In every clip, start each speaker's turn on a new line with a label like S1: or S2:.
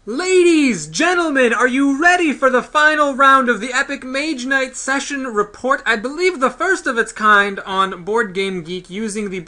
S1: Ladies, gentlemen, are you ready for the final round of the Epic Mage Knight Session Report? I believe the first of its kind on Board Game Geek using the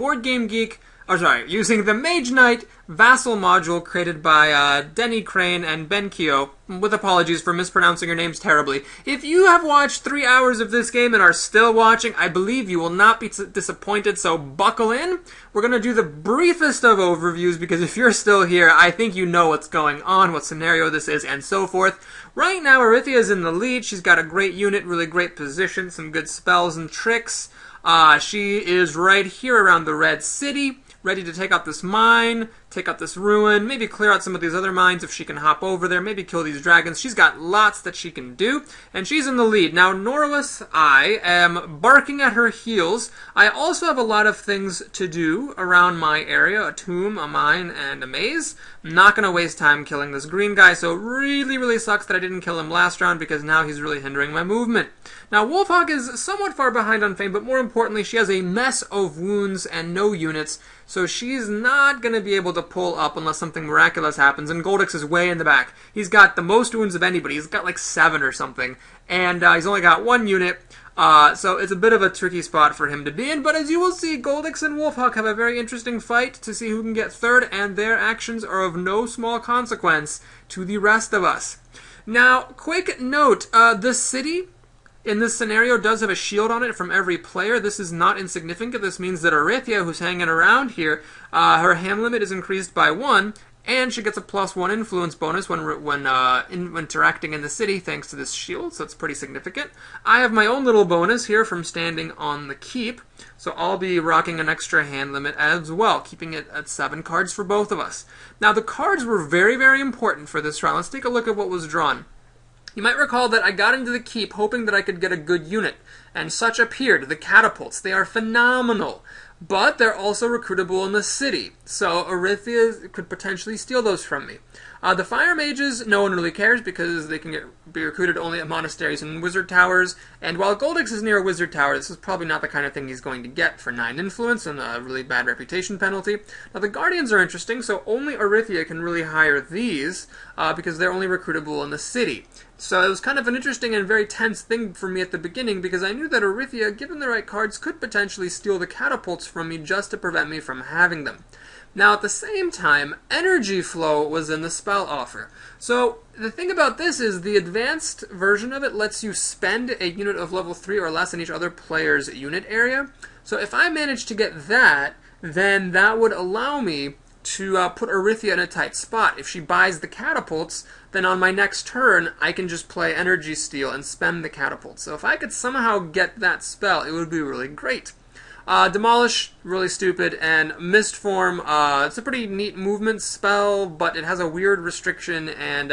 S1: using the Mage Knight Vassal module created by Denny Crane and Ben Keogh, with apologies for mispronouncing your names terribly. If you have watched 3 hours of this game and are still watching, I believe you will not be disappointed, so buckle in. We're going to do the briefest of overviews, because if you're still here, I think you know what's going on, what scenario this is, and so forth. Right now, Arythia is in the lead. She's got a great unit, really great position, some good spells and tricks. She is right here around the Red City, ready to take out this mine, take out this ruin, maybe clear out some of these other mines if she can hop over there, maybe kill these dragons. She's got lots that she can do, and she's in the lead. Now, Norwis, I am barking at her heels. I also have a lot of things to do around my area, a tomb, a mine, and a maze. I'm not going to waste time killing this green guy, so it really sucks that I didn't kill him last round, because now he's really hindering my movement. Now, Wolfhawk is somewhat far behind on fame, but more importantly, she has a mess of wounds and no units, so she's not going to be able to pull up unless something miraculous happens, and Goldix is way in the back. He's got the most wounds of anybody. He's got like 7 or something, and he's only got 1 unit, so it's a bit of a tricky spot for him to be in, but as you will see, Goldix and Wolfhawk have a very interesting fight to see who can get third, and their actions are of no small consequence to the rest of us. Now, quick note, the city in this scenario does have a shield on it from every player. This is not insignificant. This means that Arythia, who's hanging around here, her hand limit is increased by 1, and she gets a +1 influence bonus when interacting in the city thanks to this shield, so it's pretty significant. I have my own little bonus here from standing on the keep, so I'll be rocking an extra hand limit as well, keeping it at 7 cards for both of us. Now, the cards were very important for this round. Let's take a look at what was drawn. You might recall that I got into the keep hoping that I could get a good unit, and such appeared, the catapults. They are phenomenal, but they're also recruitable in the city, so Arythia could potentially steal those from me. The fire mages, no one really cares because they can be recruited only at monasteries and wizard towers, and while Goldix is near a wizard tower, this is probably not the kind of thing he's going to get for 9 influence and a really bad reputation penalty. Now, the guardians are interesting, so only Arythia can really hire these because they're only recruitable in the city. So it was kind of an interesting and very tense thing for me at the beginning, because I knew that Arythia, given the right cards, could potentially steal the catapults from me just to prevent me from having them. Now, at the same time, energy flow was in the spell offer. So the thing about this is the advanced version of it lets you spend a unit of level 3 or less in each other player's unit area. So if I manage to get that, then that would allow me to put Arythia in a tight spot. If she buys the catapults, then on my next turn, I can just play Energy Steal and spend the catapults. So if I could somehow get that spell, it would be really great. Demolish, really stupid, and Mist Form, it's a pretty neat movement spell, but it has a weird restriction, and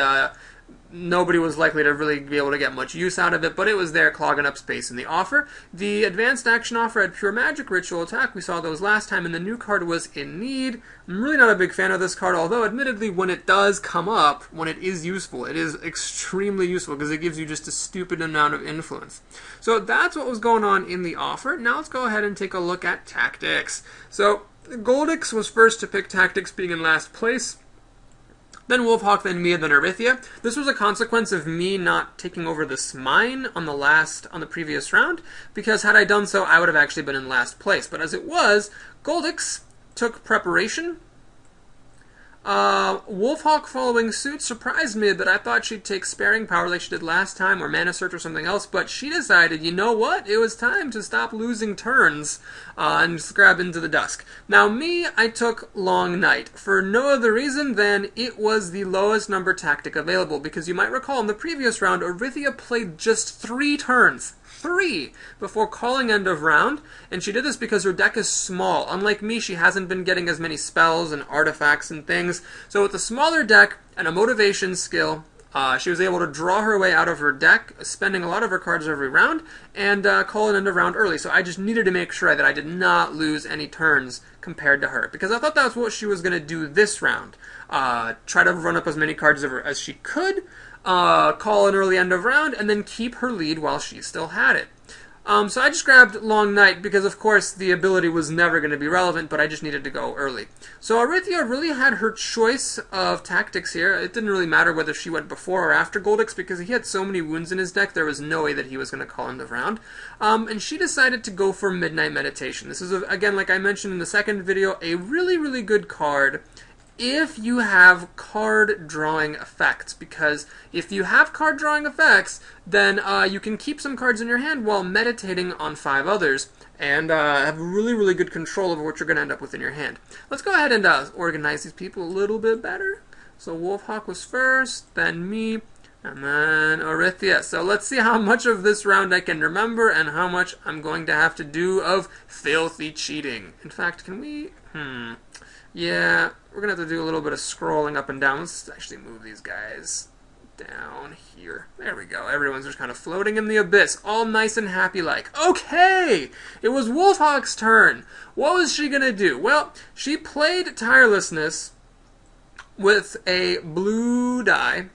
S1: nobody was likely to really be able to get much use out of it, but it was there clogging up space in the offer. The advanced action offer had Pure Magic Ritual Attack. We saw those last time, and the new card was In Need. I'm really not a big fan of this card, although admittedly when it does come up, when it is useful, it is extremely useful because it gives you just a stupid amount of influence. So that's what was going on in the offer. Now let's go ahead and take a look at tactics. So Goldix was first to pick tactics, being in last place. Then Wolfhawk, then Mia, then Arythia. This was a consequence of me not taking over this mine on the previous round, because had I done so, I would have actually been in last place. But as it was, Goldix took preparation. Wolfhawk following suit surprised me, but I thought she'd take Sparing Power like she did last time, or Mana Search or something else, but she decided, you know what, it was time to stop losing turns and just grab into the dusk. Now me, I took Long Night, for no other reason than it was the lowest number tactic available, because you might recall in the previous round, Arythia played just 3 turns. 3 before calling end of round, and she did this because her deck is small. Unlike me, she hasn't been getting as many spells and artifacts and things, so with a smaller deck and a motivation skill, she was able to draw her way out of her deck, spending a lot of her cards every round, and call an end of round early. So I just needed to make sure that I did not lose any turns compared to her, because I thought that was what she was going to do this round. Try to run up as many cards as she could, call an early end of round, and then keep her lead while she still had it. So I just grabbed Long Night because, of course, the ability was never going to be relevant, but I just needed to go early. So Arythia really had her choice of tactics here. It didn't really matter whether she went before or after Goldix because he had so many wounds in his deck, there was no way that he was going to call him the round. And she decided to go for Midnight Meditation. This is, again, like I mentioned in the second video, a really, really good card if you have card drawing effects, because if you have card drawing effects, then you can keep some cards in your hand while meditating on 5 others, and have really, really good control over what you're going to end up with in your hand. Let's go ahead and organize these people a little bit better. So Wolfhawk was first, then me, and then Arythia. So let's see how much of this round I can remember and how much I'm going to have to do of filthy cheating. In fact, can we... Yeah, we're going to have to do a little bit of scrolling up and down. Let's actually move these guys down here. There we go. Everyone's just kind of floating in the abyss, all nice and happy-like. Okay! It was Wolfhawk's turn. What was she going to do? Well, she played Tirelessness with a blue die,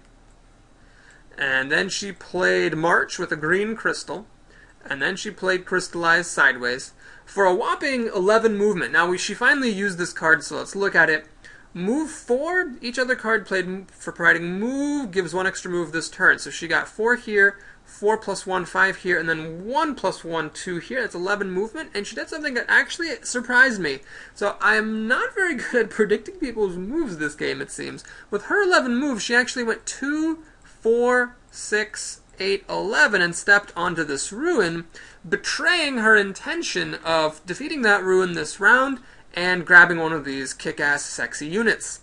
S1: and then she played March with a green crystal, and then she played Crystallize Sideways for a whopping 11 movement. Now, she finally used this card, so let's look at it. Move 4, each other card played for providing move gives 1 extra move this turn. So she got 4 here, 4 plus 1, 5 here, and then 1 plus 1, 2 here. That's 11 movement, and she did something that actually surprised me. So I'm not very good at predicting people's moves this game, it seems. With her 11 moves, she actually went 2, 4, 6, 8, 11, and stepped onto this ruin, betraying her intention of defeating that ruin this round and grabbing one of these kick-ass sexy units.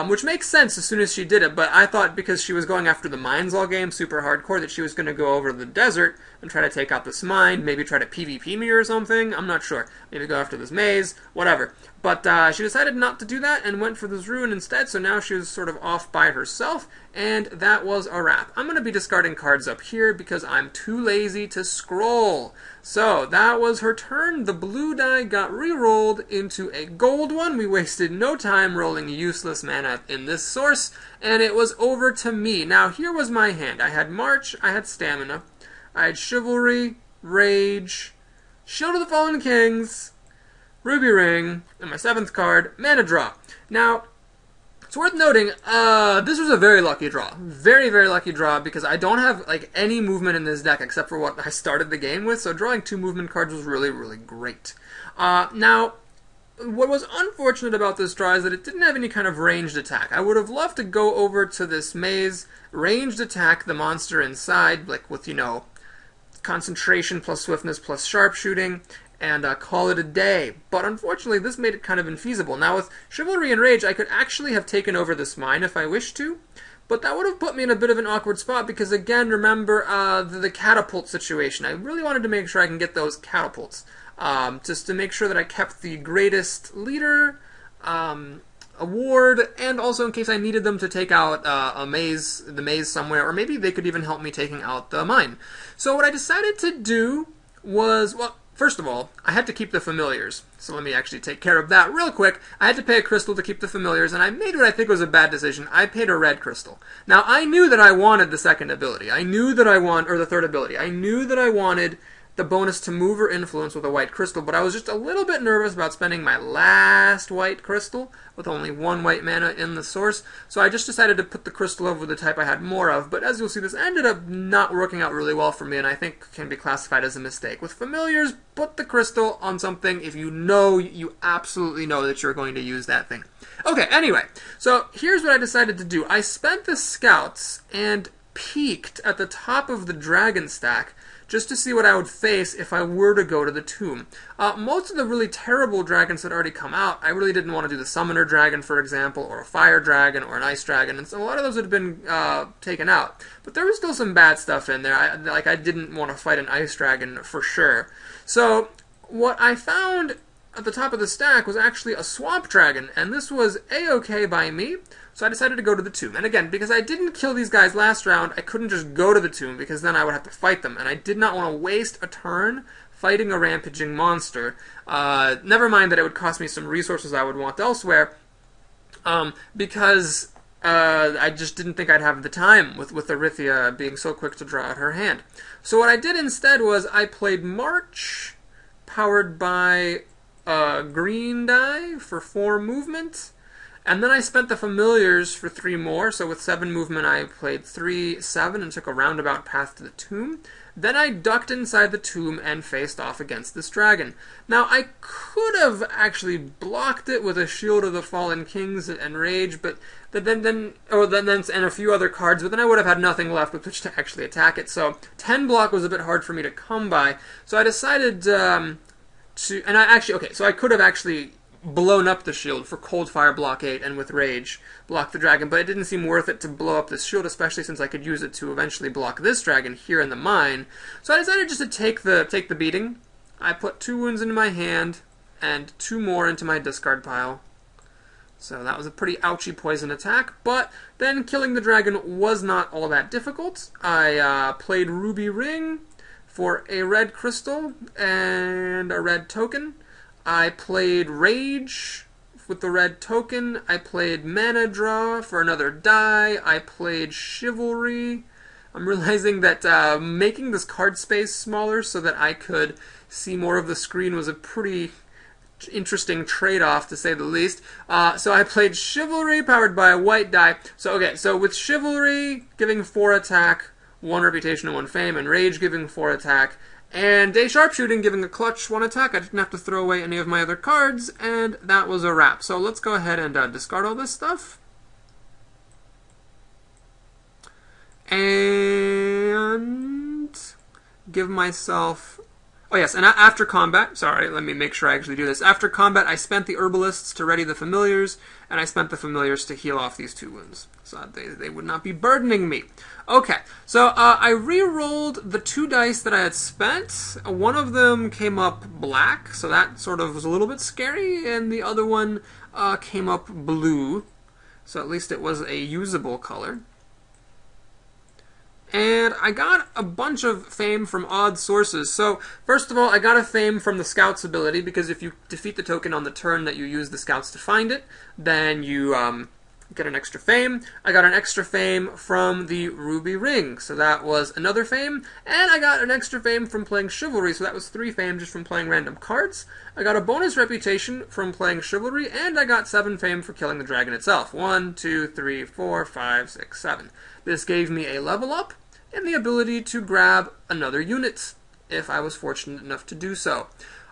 S1: Which makes sense as soon as she did it, but I thought because she was going after the mines all game, super hardcore, that she was going to go over to the desert and try to take out this mine, maybe try to PvP me or something, I'm not sure. Maybe go after this maze, whatever. But she decided not to do that and went for this ruin instead, so now she was sort of off by herself, and that was a wrap. I'm going to be discarding cards up here because I'm too lazy to scroll. So, that was her turn. The blue die got re-rolled into a gold one. We wasted no time rolling useless mana in this source, and it was over to me. Now, here was my hand. I had March, I had Stamina, I had Chivalry, Rage, Shield of the Fallen Kings, Ruby Ring, and my 7th card, Mana Draw. Now, it's worth noting, this was a very lucky draw. Very, very lucky draw because I don't have like any movement in this deck except for what I started the game with, so drawing 2 movement cards was really, really great. Now, what was unfortunate about this draw is that it didn't have any kind of ranged attack. I would have loved to go over to this maze, ranged attack the monster inside, like with, you know, concentration plus swiftness plus sharpshooting, and call it a day. But unfortunately, this made it kind of infeasible. Now, with Chivalry and Rage, I could actually have taken over this mine if I wished to, but that would have put me in a bit of an awkward spot because, again, remember the catapult situation. I really wanted to make sure I can get those catapults, just to make sure that I kept the greatest leader award, and also in case I needed them to take out the maze somewhere, or maybe they could even help me taking out the mine. So what I decided to do was, well, first of all, I had to keep the familiars, so let me actually take care of that real quick. I had to pay a crystal to keep the familiars, and I made what I think was a bad decision. I paid a red crystal. Now, I knew that I wanted the second ability. I knew that I wanted, or the third ability. I knew that I wanted the bonus to move or influence with a white crystal, but I was just a little bit nervous about spending my last white crystal with only 1 white mana in the source, so I just decided to put the crystal over the type I had more of, but as you'll see, this ended up not working out really well for me, and I think can be classified as a mistake. With familiars, put the crystal on something if you know, you absolutely know that you're going to use that thing. Okay, anyway, so here's what I decided to do. I spent the scouts and peeked at the top of the dragon stack just to see what I would face if I were to go to the tomb. Most of the really terrible dragons had already come out. I really didn't want to do the summoner dragon, for example, or a fire dragon, or an ice dragon, and so a lot of those had been taken out. But there was still some bad stuff in there. I didn't want to fight an ice dragon for sure. So what I found at the top of the stack was actually a swamp dragon, and this was a-okay by me. So I decided to go to the tomb. And again, because I didn't kill these guys last round, I couldn't just go to the tomb because then I would have to fight them. And I did not want to waste a turn fighting a rampaging monster. Never mind that it would cost me some resources I would want elsewhere. Because I just didn't think I'd have the time with Arythia being so quick to draw out her hand. So what I did instead was I played March, powered by green die for 4 movement, and then I spent the familiars for 3 more, so with 7 movement I played 3, 7, and took a roundabout path to the tomb. Then I ducked inside the tomb and faced off against this dragon. Now, I could have actually blocked it with a Shield of the Fallen Kings and Rage, but then and a few other cards, but then I would have had nothing left with which to actually attack it. So 10 block was a bit hard for me to come by. So I decided so I could have actually blown up the shield for Cold Fire block 8 and with Rage block the dragon, but it didn't seem worth it to blow up this shield, especially since I could use it to eventually block this dragon here in the mine. So I decided just to take the beating. I put 2 wounds into my hand and 2 more into my discard pile. So that was a pretty ouchy poison attack, but then killing the dragon was not all that difficult. I played Ruby Ring for a red crystal and a red token. I played Rage with the red token. I played Mana Draw for another die. I played Chivalry. I'm realizing that making this card space smaller so that I could see more of the screen was a pretty interesting trade-off, to say the least. So I played Chivalry, powered by a white die. So with Chivalry giving 4 attack, 1 reputation and 1 fame, and Rage giving 4 attack, and Day Sharpshooting giving a clutch 1 attack. I didn't have to throw away any of my other cards, and that was a wrap. So let's go ahead and discard all this stuff. And give myself... Oh yes, and after combat, sorry, let me make sure I actually do this. After combat, I spent the Herbalists to ready the Familiars, and I spent the Familiars to heal off these 2 wounds, so they would not be burdening me. Okay, so I re-rolled the 2 dice that I had spent. One of them came up black, so that sort of was a little bit scary, and the other one came up blue, so at least it was a usable color. And I got a bunch of fame from odd sources. So, first of all, I got a fame from the Scout's ability, because if you defeat the token on the turn that you use the Scouts to find it, then you get an extra fame. I got an extra fame from the Ruby Ring, so that was another fame. And I got an extra fame from playing Chivalry, so that was 3 fame just from playing random cards. I got a bonus reputation from playing Chivalry, and I got 7 fame for killing the dragon itself. 1, 2, 3, 4, 5, 6, 7. This gave me a level up and the ability to grab another unit, if I was fortunate enough to do so.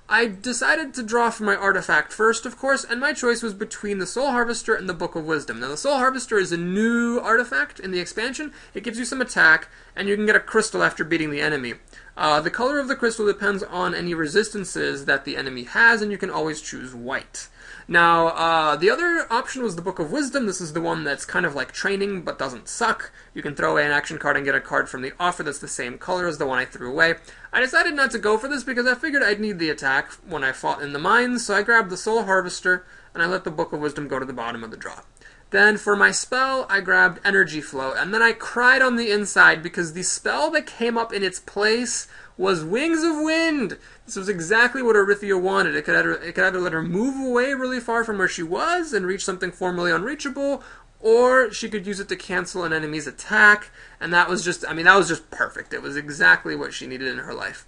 S1: I decided to draw for my artifact first, of course, and my choice was between the Soul Harvester and the Book of Wisdom. Now, the Soul Harvester is a new artifact in the expansion. It gives you some attack, and you can get a crystal after beating the enemy. The color of the crystal depends on any resistances that the enemy has, and you can always choose white. Now, the other option was the Book of Wisdom. This is the one that's kind of like training, but doesn't suck. You can throw away an action card and get a card from the offer that's the same color as the one I threw away. I decided not to go for this because I figured I'd need the attack when I fought in the mines, so I grabbed the Soul Harvester, and I let the Book of Wisdom go to the bottom of the draw. Then for my spell, I grabbed Energy Flow, and then I cried on the inside because the spell that came up in its place was Wings of Wind. This was exactly what Arythia wanted. It could either let her move away really far from where she was and reach something formerly unreachable, or she could use it to cancel an enemy's attack, and that was just perfect. It was exactly what she needed in her life.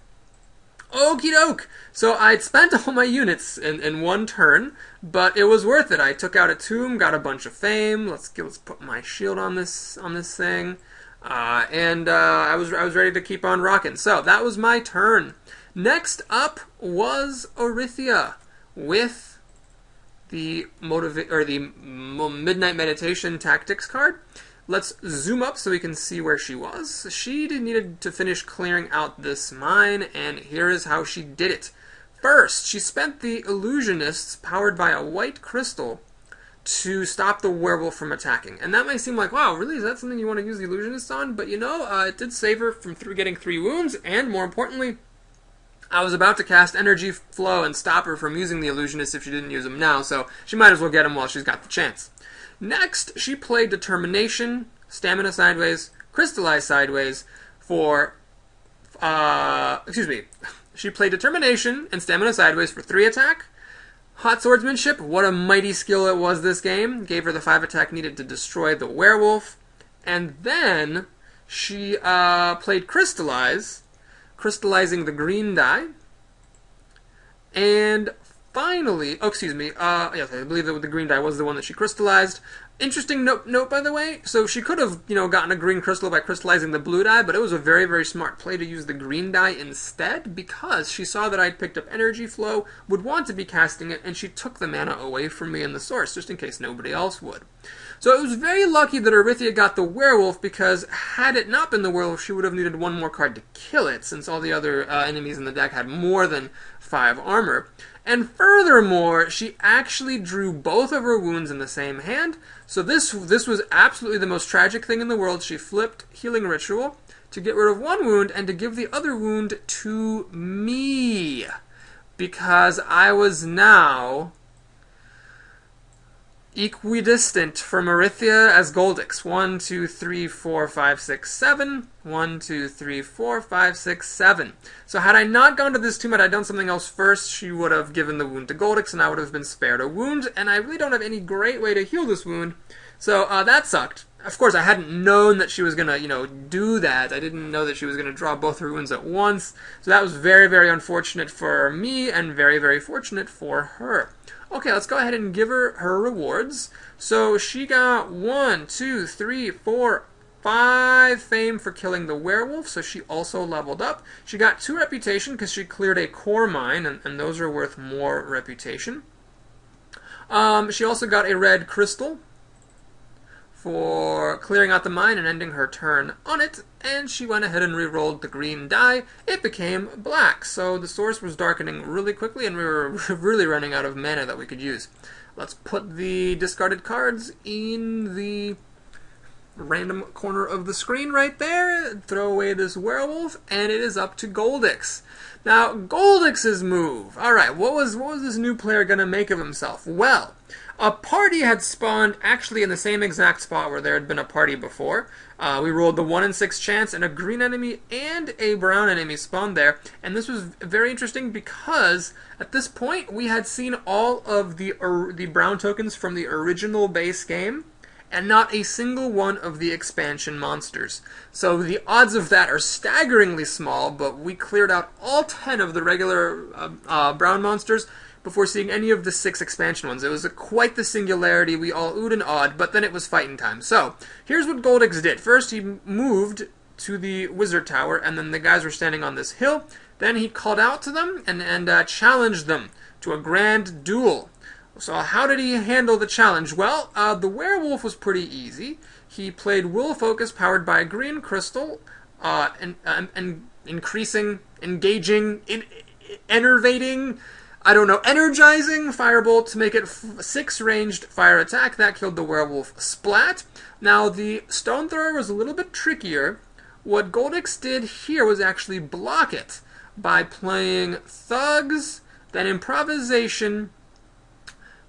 S1: Okie doke! So I'd spent all my units in 1 turn, but it was worth it. I took out a tomb, got a bunch of fame. Let's put my shield on this thing. And I was ready to keep on rocking. So that was my turn. Next up was Arythia with the Midnight Meditation Tactics card. Let's zoom up so we can see where she was. She needed to finish clearing out this mine, and here is how she did it. First, she spent the Illusionists, powered by a white crystal, to stop the werewolf from attacking. And that might seem like, wow, really, is that something you want to use the Illusionist on? But you know, it did save her from getting 3 wounds, and more importantly, I was about to cast Energy Flow and stop her from using the Illusionist if she didn't use them now, so she might as well get them while she's got the chance. Next, she played Determination, Stamina Sideways, Crystallize Sideways for, she played Determination and Stamina Sideways for 3 attack, Hot swordsmanship, what a mighty skill it was this game. Gave her the 5 attack needed to destroy the werewolf. And then she played Crystallize, crystallizing the green die. And finally, yes, I believe that the green die was the one that she crystallized. Interesting note, by the way. So she could have, gotten a green crystal by crystallizing the blue die, but it was a very, very smart play to use the green die instead because she saw that I'd picked up energy flow, would want to be casting it, and she took the mana away from me in the source, just in case nobody else would. So it was very lucky that Arythea got the werewolf because had it not been the werewolf, she would have needed one more card to kill it, since all the other enemies in the deck had more than 5 armor. And furthermore, she actually drew both of her wounds in the same hand. So this was absolutely the most tragic thing in the world. She flipped Healing Ritual to get rid of one wound and to give the other wound to me. Because I was now equidistant from Arythea as Goldix. 1, 2, 3, 4, 5, 6, 7. 1, 2, 3, 4, 5, 6, 7. So had I not gone to this tomb, had I done something else first, she would have given the wound to Goldix, and I would have been spared a wound, and I really don't have any great way to heal this wound. So that sucked. Of course, I hadn't known that she was going to, do that. I didn't know that she was going to draw both her wounds at once. So that was very, very unfortunate for me, and very, very fortunate for her. Okay, let's go ahead and give her her rewards. So she got 1, 2, 3, 4, 5 fame for killing the werewolf, so she also leveled up. She got 2 reputation because she cleared a core mine, and those are worth more reputation. She also got a red crystal for clearing out the mine and ending her turn on it, and she went ahead and re-rolled the green die. It became black, so the source was darkening really quickly, and we were really running out of mana that we could use. Let's put the discarded cards in the random corner of the screen right there, throw away this werewolf, and it is up to Goldix. Now, Goldix's move. Alright, what was this new player going to make of himself? Well, a party had spawned actually in the same exact spot where there had been a party before. We rolled the 1 in 6 chance, and a green enemy and a brown enemy spawned there. And this was very interesting because at this point we had seen all of the brown tokens from the original base game, and not a single one of the expansion monsters. So the odds of that are staggeringly small, but we cleared out all 10 of the regular brown monsters before seeing any of the 6 expansion ones. It was quite the singularity. We all oohed and awed, but then it was fighting time. So, here's what Goldix did. First, he moved to the wizard tower, and then the guys were standing on this hill. Then he called out to them and challenged them to a grand duel. So how did he handle the challenge? Well, the werewolf was pretty easy. He played Will Focus powered by a green crystal, and increasing, engaging, enervating, energizing Firebolt to make it 6 ranged fire attack. That killed the werewolf splat. Now, the Stone Thrower was a little bit trickier. What Goldix did here was actually block it by playing Thugs, then Improvisation,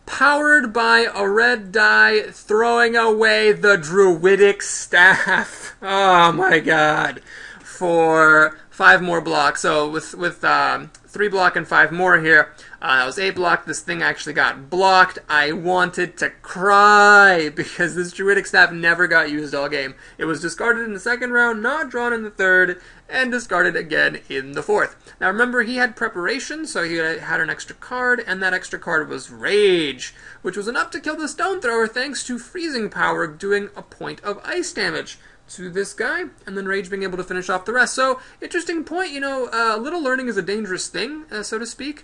S1: powered by a red die, throwing away the Druidic Staff. Oh my god. For 5 more blocks. So with 3 block and 5 more here, that was 8 block. This thing actually got blocked. I wanted to cry because this Druidic Staff never got used all game. It was discarded in the second round, not drawn in the third, and discarded again in the fourth. Now remember, he had preparation, so he had an extra card, and that extra card was Rage, which was enough to kill the Stone Thrower thanks to freezing power doing a point of ice damage to this guy, and then Rage being able to finish off the rest. So, interesting point, little learning is a dangerous thing, so to speak.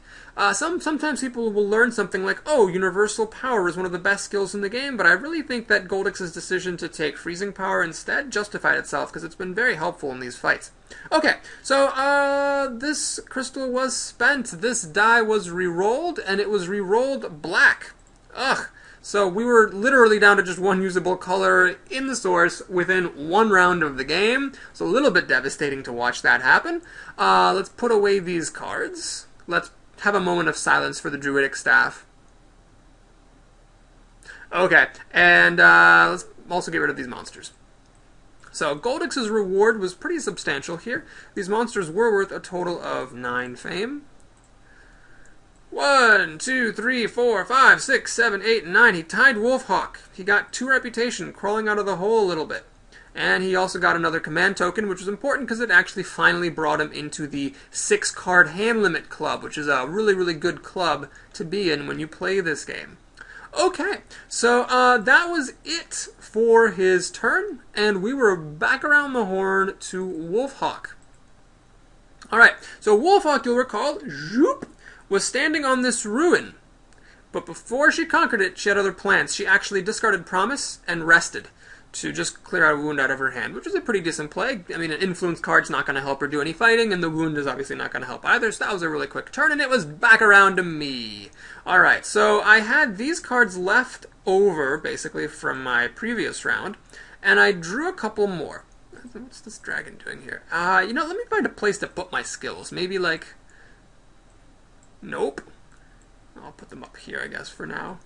S1: Sometimes people will learn something like, oh, Universal Power is one of the best skills in the game, but I really think that Goldix's decision to take Freezing Power instead justified itself, because it's been very helpful in these fights. Okay, so this crystal was spent, this die was re-rolled, and it was re-rolled black. Ugh. So we were literally down to just 1 usable color in the source within 1 round of the game. So a little bit devastating to watch that happen. Let's put away these cards. Let's have a moment of silence for the Druidic Staff. Okay, and let's also get rid of these monsters. So Goldix's reward was pretty substantial here. These monsters were worth a total of 9 fame. 1, 2, 3, 4, 5, 6, 7, 8, and 9. He tied Wolfhawk. He got 2 reputation, crawling out of the hole a little bit. And he also got another command token, which was important because it actually finally brought him into the 6-card hand limit club, which is a really, really good club to be in when you play this game. Okay, so that was it for his turn, and we were back around the horn to Wolfhawk. Alright, so Wolfhawk, you'll recall, zoop, was standing on this ruin. But before she conquered it, she had other plans. She actually discarded Promise and rested to just clear out a wound out of her hand, which is a pretty decent play. I mean, an influence card's not going to help her do any fighting, and the wound is obviously not going to help either, so that was a really quick turn, and it was back around to me. Alright, so I had these cards left over, basically, from my previous round, and I drew a couple more. What's this dragon doing here? Let me find a place to put my skills. Maybe, like... Nope. I'll put them up here, I guess, for now.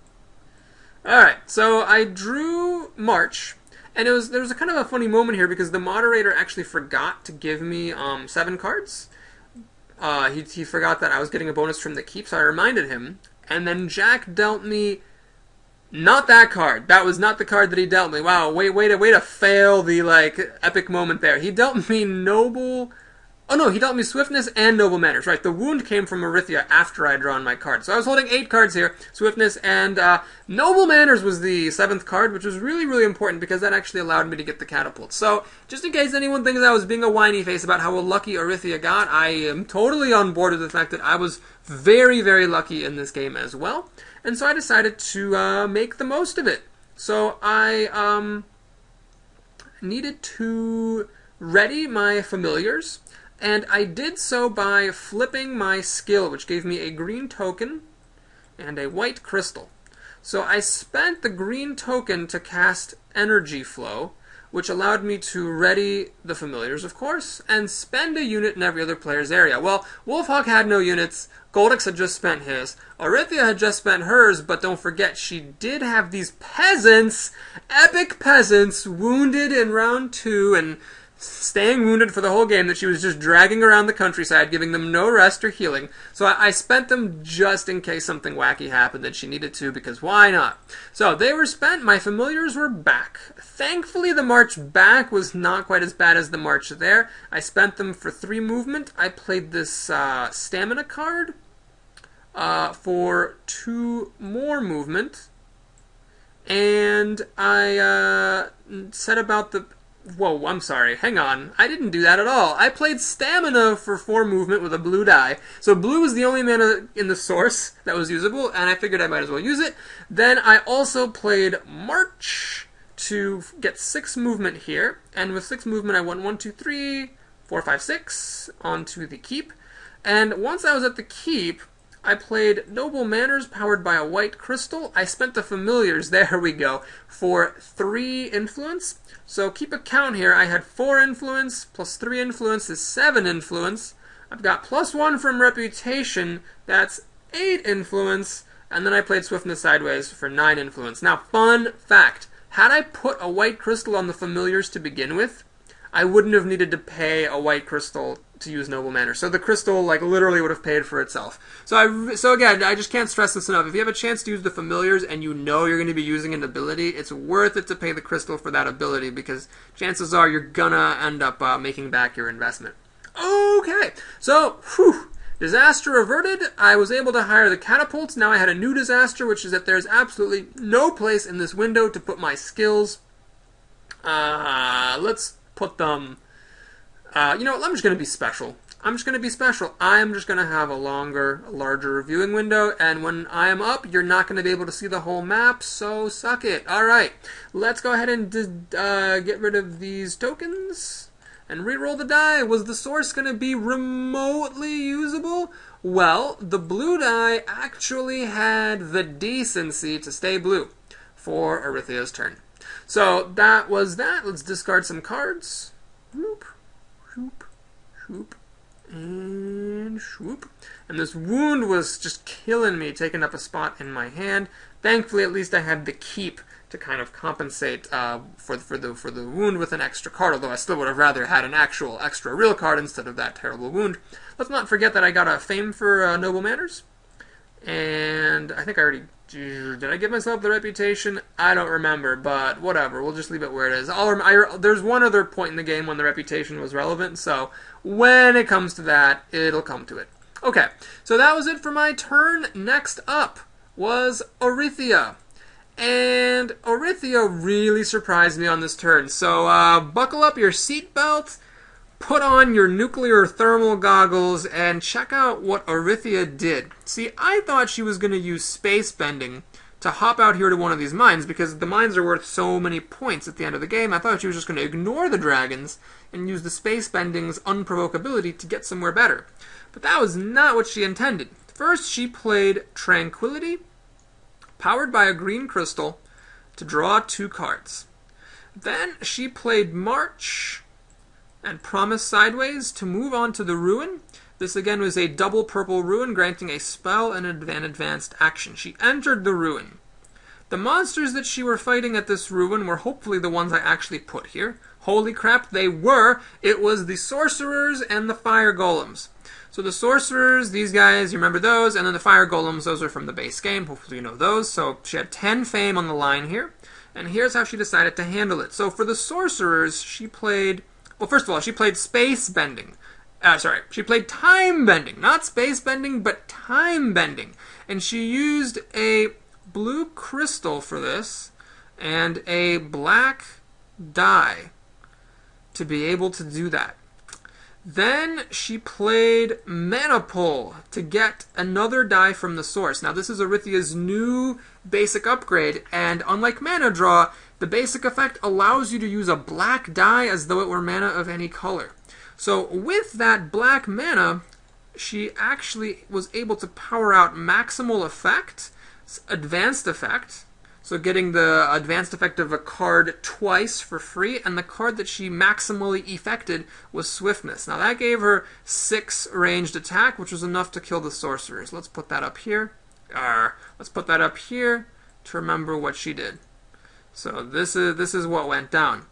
S1: Alright, so I drew March, and there was a kind of a funny moment here because the moderator actually forgot to give me 7 cards. He forgot that I was getting a bonus from the keep, so I reminded him. And then Jack dealt me not that card. That was not the card that he dealt me. Wow, way to fail the epic moment there. He dealt me Noble. Oh no, he dealt me Swiftness and Noble Manners. Right, the wound came from Arithia after I had drawn my card. So I was holding 8 cards here, Swiftness, and Noble Manners was the 7th card, which was really, really important because that actually allowed me to get the catapult. So, just in case anyone thinks I was being a whiny face about how lucky Arithia got, I am totally on board with the fact that I was very, very lucky in this game as well. And so I decided to make the most of it. So I needed to ready my familiars. And I did so by flipping my skill, which gave me a green token and a white crystal. So I spent the green token to cast Energy Flow, which allowed me to ready the familiars, of course, and spend a unit in every other player's area. Well, Wolfhawk had no units, Goldix had just spent his, Arithia had just spent hers, but don't forget, she did have these peasants, epic peasants, wounded in round 2, and staying wounded for the whole game that she was just dragging around the countryside, giving them no rest or healing. So I spent them just in case something wacky happened that she needed to, because why not? So they were spent, my familiars were back. Thankfully the march back was not quite as bad as the march there. I spent them for 3 movement. I played this stamina card for 2 more movement. And I set about the... Whoa, I'm sorry. Hang on. I didn't do that at all. I played Stamina for 4 movement with a blue die. So blue was the only mana in the source that was usable, and I figured I might as well use it. Then I also played March to get 6 movement here. And with 6 movement, I went 1, 2, 3, 4, 5, 6 onto the keep. And once I was at the keep, I played Noble Manners powered by a white crystal. I spent the familiars, there we go, for 3 influence. So keep a count here. I had 4 influence, plus 3 influence is 7 influence. I've got plus 1 from reputation, that's 8 influence. And then I played Swiftness Sideways for 9 influence. Now, fun fact. Had I put a white crystal on the familiars to begin with, I wouldn't have needed to pay a white crystal to use Noble Manners. So the crystal, literally would have paid for itself. So again, I just can't stress this enough. If you have a chance to use the familiars and you know you're going to be using an ability, it's worth it to pay the crystal for that ability because chances are you're gonna end up making back your investment. Okay, so, disaster averted. I was able to hire the catapults. Now I had a new disaster, which is that there's absolutely no place in this window to put my skills. Let's put them... you know what, I'm just going to be special. I'm just going to have a larger reviewing window, and when I am up, you're not going to be able to see the whole map, so suck it. Alright, let's go ahead and get rid of these tokens, and re-roll the die. Was the source going to be remotely usable? Well, the blue die actually had the decency to stay blue for Arithia's turn. So that was that. Let's discard some cards. Whoop. Shoop, shoop, and shoop. And this wound was just killing me, taking up a spot in my hand. Thankfully, at least I had the keep to kind of compensate for the wound with an extra card, although I still would have rather had an actual extra real card instead of that terrible wound. Let's not forget that I got a fame for Noble Manners. And I think I already... Did I give myself the reputation? I don't remember, but whatever. We'll just leave it where it is. There's one other point in the game when the reputation was relevant, so when it comes to that, it'll come to it. Okay, so that was it for my turn. Next up was Orithia. And Orithia really surprised me on this turn. So buckle up your seatbelt, put on your nuclear thermal goggles, and check out what Orithia did. See, I thought she was going to use space bending to hop out here to one of these mines, because the mines are worth so many points at the end of the game. I thought she was just going to ignore the dragons and use the space bending's unprovocability to get somewhere better. But that was not what she intended. First, she played Tranquility, powered by a green crystal, to draw 2 cards. Then she played March and Promise Sideways to move on to the Ruin. This again was a double purple Ruin, granting a spell and an advanced action. She entered the Ruin. The monsters that she were fighting at this Ruin were hopefully the ones I actually put here. Holy crap, they were! It was the Sorcerers and the Fire Golems. So the Sorcerers, these guys, you remember those, and then the Fire Golems, those are from the base game. Hopefully you know those. So she had 10 fame on the line here, and here's how she decided to handle it. So for the Sorcerers, she played... Well, first of all, she played space bending. She played time bending. Not space bending, but time bending. And she used a blue crystal for this and a black die to be able to do that. Then she played Mana Pull to get another die from the source. Now, this is Orithia's new basic upgrade, and unlike Mana Draw, the basic effect allows you to use a black die as though it were mana of any color. So with that black mana, she actually was able to power out Maximal Effect, Advanced Effect, so getting the advanced effect of a card twice for free, and the card that she maximally effected was Swiftness. Now that gave her 6 ranged attack, which was enough to kill the Sorcerers. Let's put that up here. Let's put that up here to remember what she did. So this is what went down.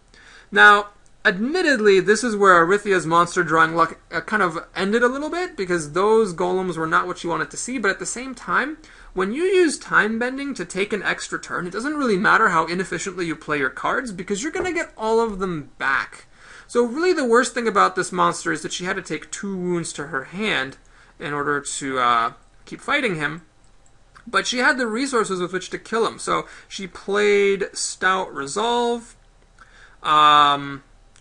S1: Now, admittedly, this is where Orithia's monster drawing luck kind of ended a little bit, because those golems were not what you wanted to see, but at the same time, when you use time bending to take an extra turn, it doesn't really matter how inefficiently you play your cards, because you're going to get all of them back. So really the worst thing about this monster is that she had to take 2 wounds to her hand in order to keep fighting him. But she had the resources with which to kill him. So she played Stout Resolve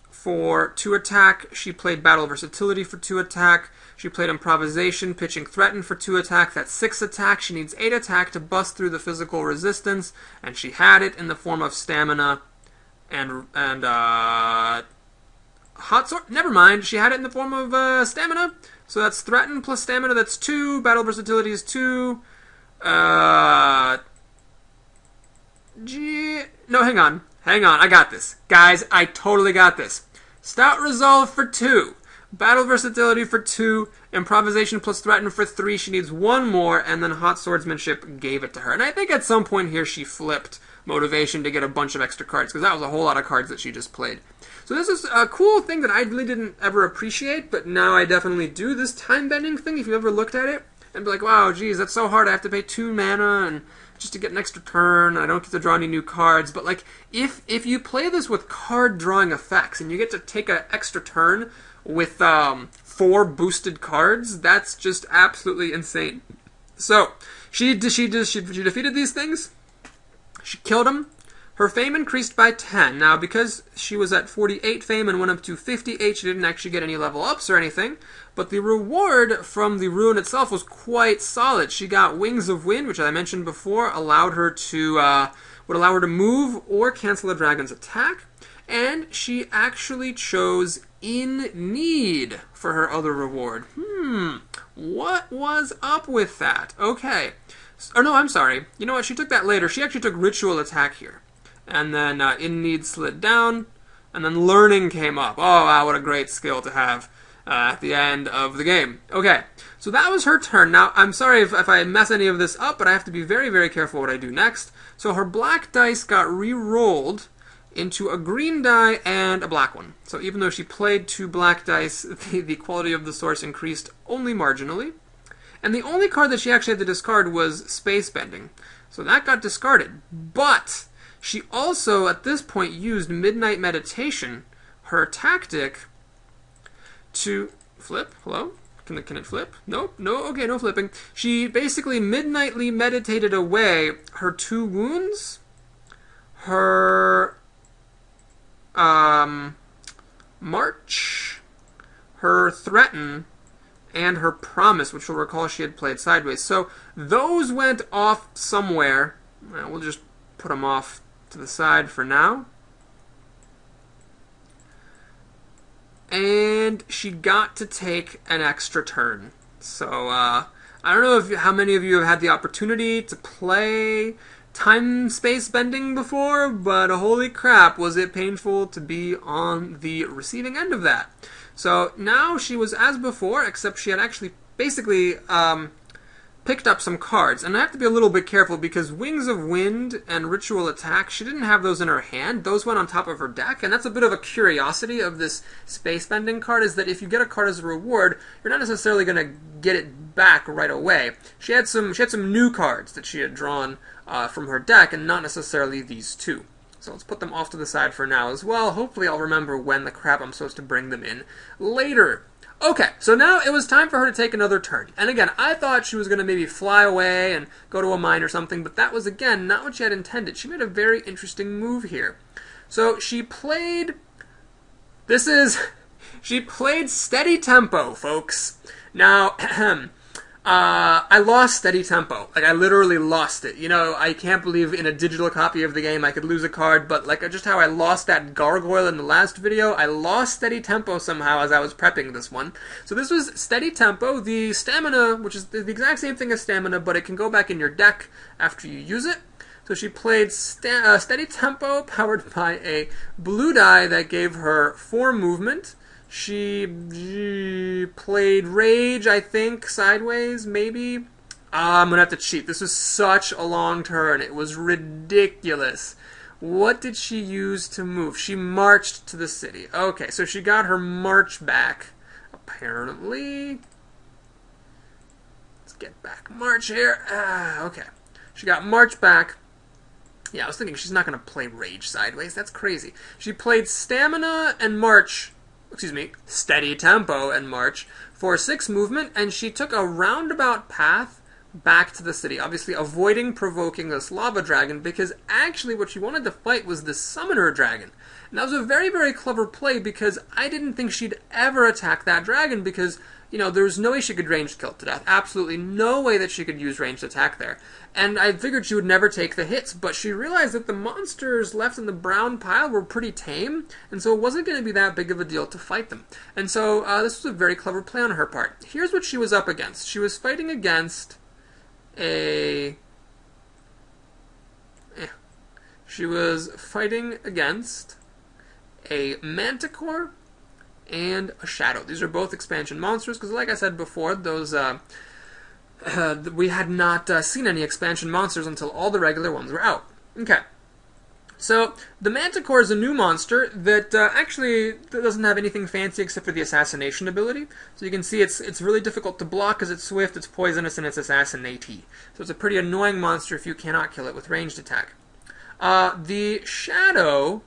S1: for 2 attack. She played Battle Versatility for 2 attack. She played Improvisation, Pitching Threaten for 2 attack. That's 6 attack. She needs 8 attack to bust through the physical resistance, and she had it in the form of Stamina and Hot Sword. Never mind. She had it in the form of Stamina. So that's Threaten plus Stamina. That's 2. Battle Versatility is 2. No, hang on. I got this. Guys, I totally got this. Stout Resolve for 2. Battle Versatility for 2. Improvisation plus Threaten for 3. She needs 1 more, and then Hot Swordsmanship gave it to her. And I think at some point here she flipped Motivation to get a bunch of extra cards, because that was a whole lot of cards that she just played. So this is a cool thing that I really didn't ever appreciate, but now I definitely do. This time bending thing, if you ever looked at it, and be like, wow, geez, that's so hard. I have to pay 2 mana and just to get an extra turn. I don't get to draw any new cards. But like, if you play this with card drawing effects and you get to take an extra turn with 4 boosted cards, that's just absolutely insane. So she defeated these things. She killed them. Her fame increased by 10. Now, because she was at 48 fame and went up to 58, she didn't actually get any level ups or anything. But the reward from the Ruin itself was quite solid. She got Wings of Wind, which I mentioned before, would allow her to move or cancel a dragon's attack. And she actually chose In Need for her other reward. What was up with that? Okay. Or no, I'm sorry. You know what? She took that later. She actually took Ritual Attack here. And then In Need slid down, and then Learning came up. Oh, wow, what a great skill to have at the end of the game. Okay, so that was her turn. Now, I'm sorry if I mess any of this up, but I have to be very, very careful what I do next. So her black dice got re-rolled into a green die and a black one. So even though she played 2 black dice, the quality of the source increased only marginally. And the only card that she actually had to discard was Space Bending. So that got discarded. But she also, at this point, used Midnight Meditation, her tactic, to flip. Hello? Can it flip? Nope. No. Okay, no flipping. She basically midnightly meditated away her 2 wounds, her March, her Threaten, and her Promise, which you'll recall she had played sideways. So those went off somewhere. We'll just put them off to the side for now. And she got to take an extra turn. So I don't know how many of you have had the opportunity to play time space bending before, but holy crap, was it painful to be on the receiving end of that. So now she was as before, except she had actually basically picked up some cards. And I have to be a little bit careful because Wings of Wind and Ritual Attack, she didn't have those in her hand. Those went on top of her deck, and that's a bit of a curiosity of this space bending card, is that if you get a card as a reward, you're not necessarily going to get it back right away. She had some new cards that she had drawn from her deck, and not necessarily these 2. So let's put them off to the side for now as well. Hopefully I'll remember when the crap I'm supposed to bring them in later. Okay, so now it was time for her to take another turn. And again, I thought she was going to maybe fly away and go to a mine or something, but that was, again, not what she had intended. She made a very interesting move here. So she played... She played Steady Tempo, folks. Now, I lost Steady Tempo. Like, I literally lost it. You know, I can't believe in a digital copy of the game I could lose a card, but like just how I lost that gargoyle in the last video, I lost Steady Tempo somehow as I was prepping this one. So this was Steady Tempo, the stamina, which is the exact same thing as stamina, but it can go back in your deck after you use it. So she played Steady Tempo, powered by a blue die that gave her 4 movement. She played Rage, I think, sideways, maybe. I'm going to have to cheat. This was such a long turn. It was ridiculous. What did she use to move? She marched to the city. Okay, so she got her march back, apparently. Let's get back march here. Okay. She got march back. Yeah, I was thinking she's not going to play Rage sideways. That's crazy. She played Stamina and March... Steady Tempo and March for 6 movement, and she took a roundabout path back to the city, obviously avoiding provoking this lava dragon, because actually what she wanted to fight was the summoner dragon. And that was a very, very clever play, because I didn't think she'd ever attack that dragon, because, you know, there was no way she could ranged kill it to death. Absolutely no way that she could use ranged attack there. And I figured she would never take the hits, but she realized that the monsters left in the brown pile were pretty tame, and so it wasn't going to be that big of a deal to fight them. And so this was a very clever play on her part. Here's what she was up against. She was fighting against She was fighting against a Manticore and a Shadow. These are both expansion monsters, because like I said before, those we had not seen any expansion monsters until all the regular ones were out. Okay. So, the Manticore is a new monster that actually doesn't have anything fancy except for the assassination ability. So you can see it's really difficult to block because it's swift, it's poisonous, and it's assassinate-y. So it's a pretty annoying monster if you cannot kill it with ranged attack. The Shadow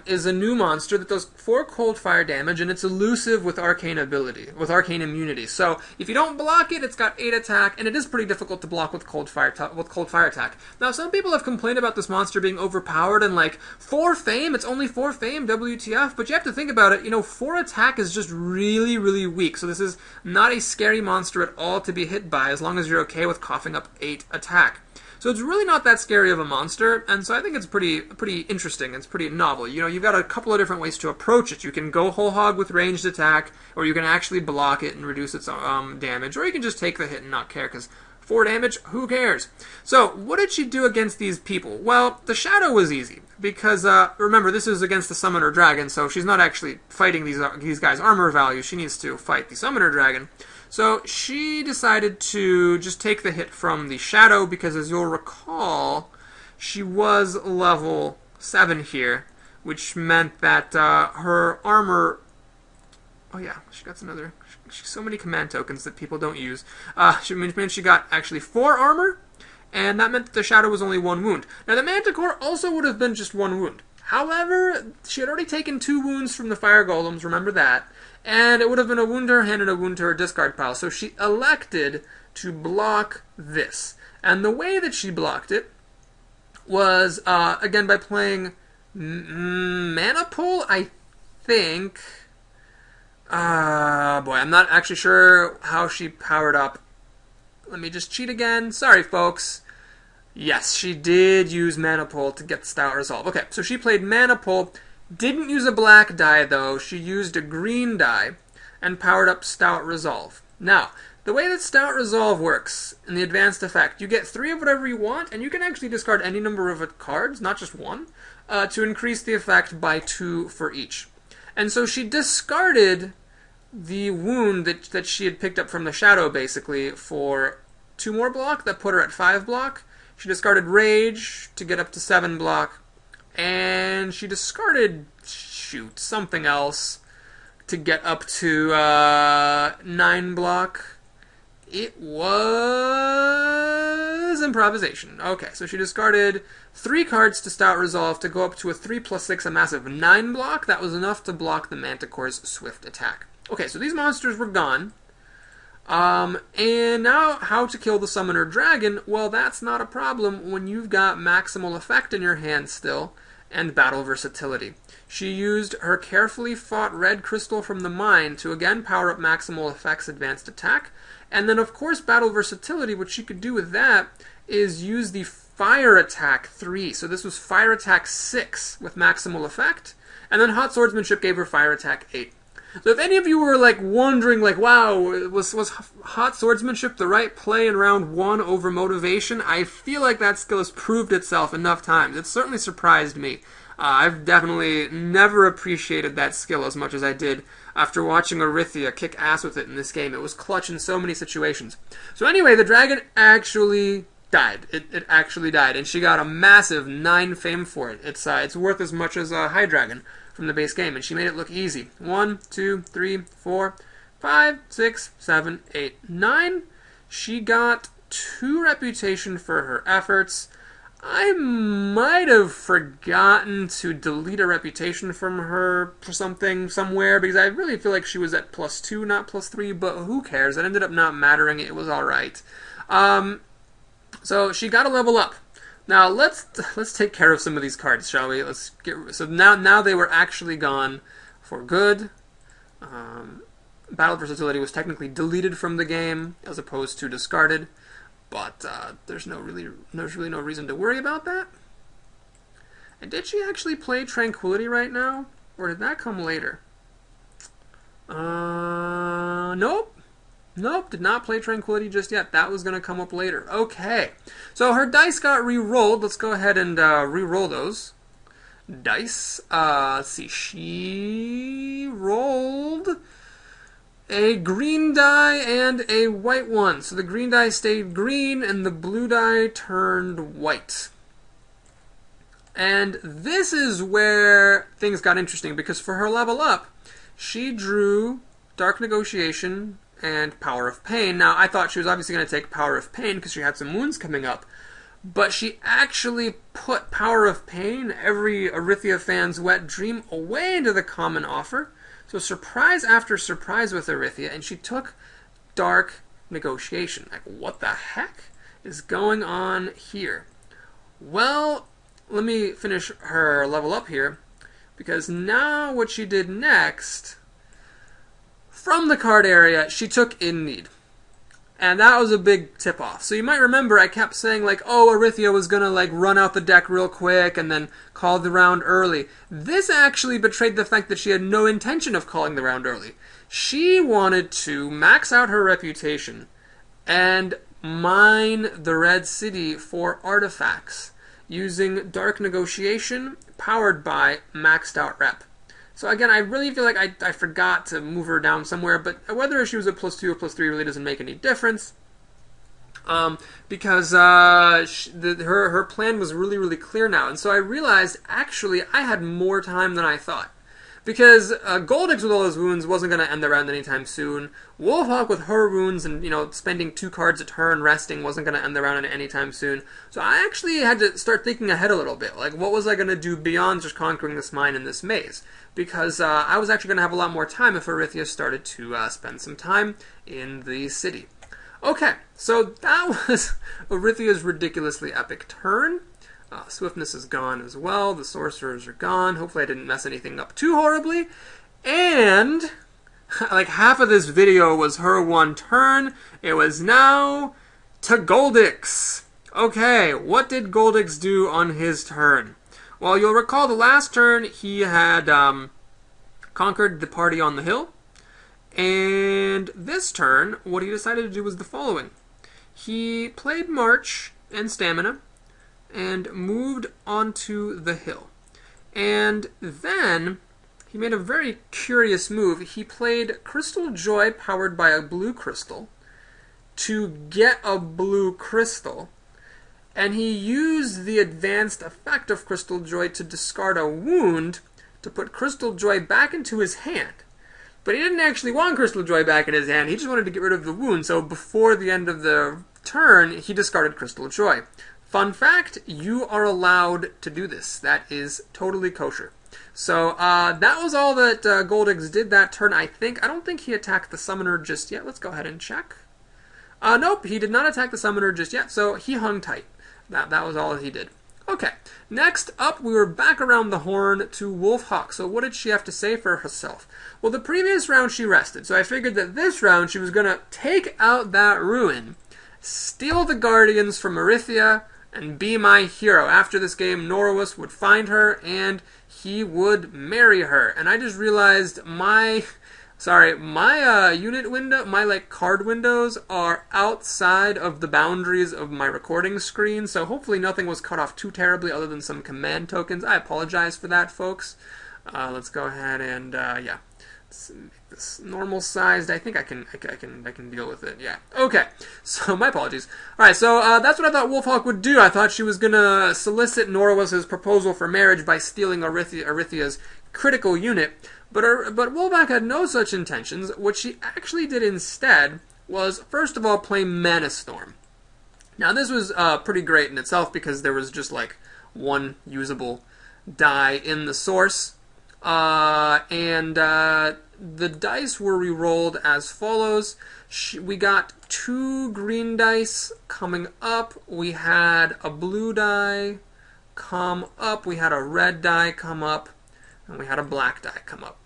S1: is a new monster that does 4 cold fire damage, and it's elusive with arcane immunity. So if you don't block it, it's got 8 attack, and it is pretty difficult to block with cold fire attack. Now, some people have complained about this monster being overpowered and like 4 fame. It's only 4 fame, WTF. But you have to think about it. You know, 4 attack is just really, really weak. So this is not a scary monster at all to be hit by, as long as you're okay with coughing up 8 attack. So it's really not that scary of a monster, and so I think it's pretty interesting. It's pretty novel. You know, you've got a couple of different ways to approach it. You can go whole hog with ranged attack, or you can actually block it and reduce its damage, or you can just take the hit and not care, because 4 damage, who cares? So, what did she do against these people? Well, the Shadow was easy, because, remember, this is against the Summoner Dragon, so she's not actually fighting these guys' armor value. She needs to fight the Summoner Dragon. So she decided to just take the hit from the Shadow, because as you'll recall, she was level 7 here, which meant that her armor Oh yeah, she got another. So many command tokens that people don't use. She got actually 4 armor, and that meant that the Shadow was only 1 wound. Now the Manticore also would have been just 1 wound. However, she had already taken 2 wounds from the Fire Golems, remember that, and it would have been a wound to her hand and a wound to her discard pile. So she elected to block this. And the way that she blocked it was, again, by playing Mana Pull, I think. Boy, I'm not actually sure how she powered up. Let me just cheat again. Sorry, folks. Yes, she did use Mana Pull to get Stout Resolve. Okay, so she played Mana Pull. Didn't use a black die, though. She used a green die and powered up Stout Resolve. Now, the way that Stout Resolve works in the advanced effect, you get 3 of whatever you want, and you can actually discard any number of cards, not just 1, to increase the effect by 2 for each. And so she discarded the wound that she had picked up from the Shadow, basically, for 2 more block. That put her at 5 block. She discarded Rage to get up to 7 block. And she discarded, something else to get up to 9 block. It was Improvisation. Okay, so she discarded 3 cards to Stout Resolve to go up to a 3+6, a massive 9 block. That was enough to block the Manticore's swift attack. Okay, so these monsters were gone. And now, how to kill the Summoner Dragon? Well, that's not a problem when you've got Maximal Effect in your hand still, and Battle Versatility. She used her carefully fought red crystal from the mine to again power up Maximal Effect's advanced attack. And then, of course, Battle Versatility, what she could do with that is use the Fire Attack 3. So this was Fire Attack 6 with Maximal Effect. And then Hot Swordsmanship gave her Fire Attack 8. So if any of you were wondering, wow, was Hot Swordsmanship the right play in round 1 over Motivation? I feel like that skill has proved itself enough times. It certainly surprised me. I've definitely never appreciated that skill as much as I did after watching Orithia kick ass with it in this game. It was clutch in so many situations. So anyway, the dragon actually died. It actually died, and she got a massive 9 fame for it. It's worth as much as a High Dragon from the base game, and she made it look easy. 1, 2, 3, 4, 5, 6, 7, 8, 9. She got 2 reputation for her efforts. I might have forgotten to delete a reputation from her for something somewhere, because I really feel like she was at +2, not +3, but who cares? It ended up not mattering. It was alright. So she got a level up. Now let's take care of some of these cards, shall we? So now they were actually gone for good. Battle Versatility was technically deleted from the game as opposed to discarded, but there's really no reason to worry about that. And did she actually play Tranquility right now, or did that come later? Nope, did not play Tranquility just yet. That was going to come up later. Okay, so her dice got re-rolled. Let's go ahead and re-roll those dice. Let's see, she rolled a green die and a white one. So the green die stayed green, and the blue die turned white. And this is where things got interesting, because for her level up, she drew Dark Negotiation and Power of Pain. Now, I thought she was obviously going to take Power of Pain because she had some wounds coming up, but she actually put Power of Pain, every Orithia fan's wet dream, away into the common offer. So surprise after surprise with Orithia, and she took Dark Negotiation. What the heck is going on here? Well, let me finish her level up here, because now what she did next, from the card area, she took In Need. And that was a big tip-off. So you might remember I kept saying, Orithia was going to, run out the deck real quick and then call the round early. This actually betrayed the fact that she had no intention of calling the round early. She wanted to max out her reputation and mine the Red City for artifacts using Dark Negotiation powered by maxed out rep. So again, I really feel like I forgot to move her down somewhere, but whether she was a +2 or +3 really doesn't make any difference, because her plan was really, really clear now. And so I realized, actually, I had more time than I thought. Because Goldix with all his wounds wasn't going to end the round anytime soon. Wolfhawk with her wounds and, spending 2 cards a turn resting wasn't going to end the round anytime soon. So I actually had to start thinking ahead a little bit. Like, what was I going to do beyond just conquering this mine and this maze? Because I was actually going to have a lot more time if Arythia started to spend some time in the city. Okay, so that was Arythia's ridiculously epic turn. Swiftness is gone as well. The sorcerers are gone. Hopefully I didn't mess anything up too horribly. And, like, half of this video was her one turn. It was now to Goldix. Okay, what did Goldix do on his turn? Well, you'll recall the last turn he had conquered the party on the hill. And this turn, what he decided to do was the following. He played March and Stamina and moved onto the hill. And then he made a very curious move. He played Crystal Joy powered by a blue crystal to get a blue crystal. And he used the advanced effect of Crystal Joy to discard a wound to put Crystal Joy back into his hand. But he didn't actually want Crystal Joy back in his hand. He just wanted to get rid of the wound. So before the end of the turn, he discarded Crystal Joy. Fun fact, you are allowed to do this. That is totally kosher. So that was all that Goldix did that turn, I think. I don't think he attacked the summoner just yet. Let's go ahead and check. Nope, he did not attack the summoner just yet, so he hung tight. That was all he did. Okay, next up, we were back around the horn to Wolfhawk. So what did she have to say for herself? Well, the previous round she rested, so I figured that this round she was going to take out that ruin, steal the guardians from Arythia, and be my hero. After this game, Norwis would find her, and he would marry her. And I just realized my unit window, my card windows are outside of the boundaries of my recording screen, so hopefully nothing was cut off too terribly other than some command tokens. I apologize for that, folks. Let's go ahead and, yeah. Let's make this normal sized. I think I can deal with it. Yeah. Okay. So my apologies. All right. So that's what I thought Wolfhawk would do. I thought she was gonna solicit Norwis's proposal for marriage by stealing Arythia's critical unit, but Wolfhawk had no such intentions. What she actually did instead was, first of all, play Mana Storm. Now this was pretty great in itself because there was just like one usable die in the source. The dice were re-rolled as follows. We got 2 green dice coming up. We had a blue die come up. We had a red die come up. And we had a black die come up.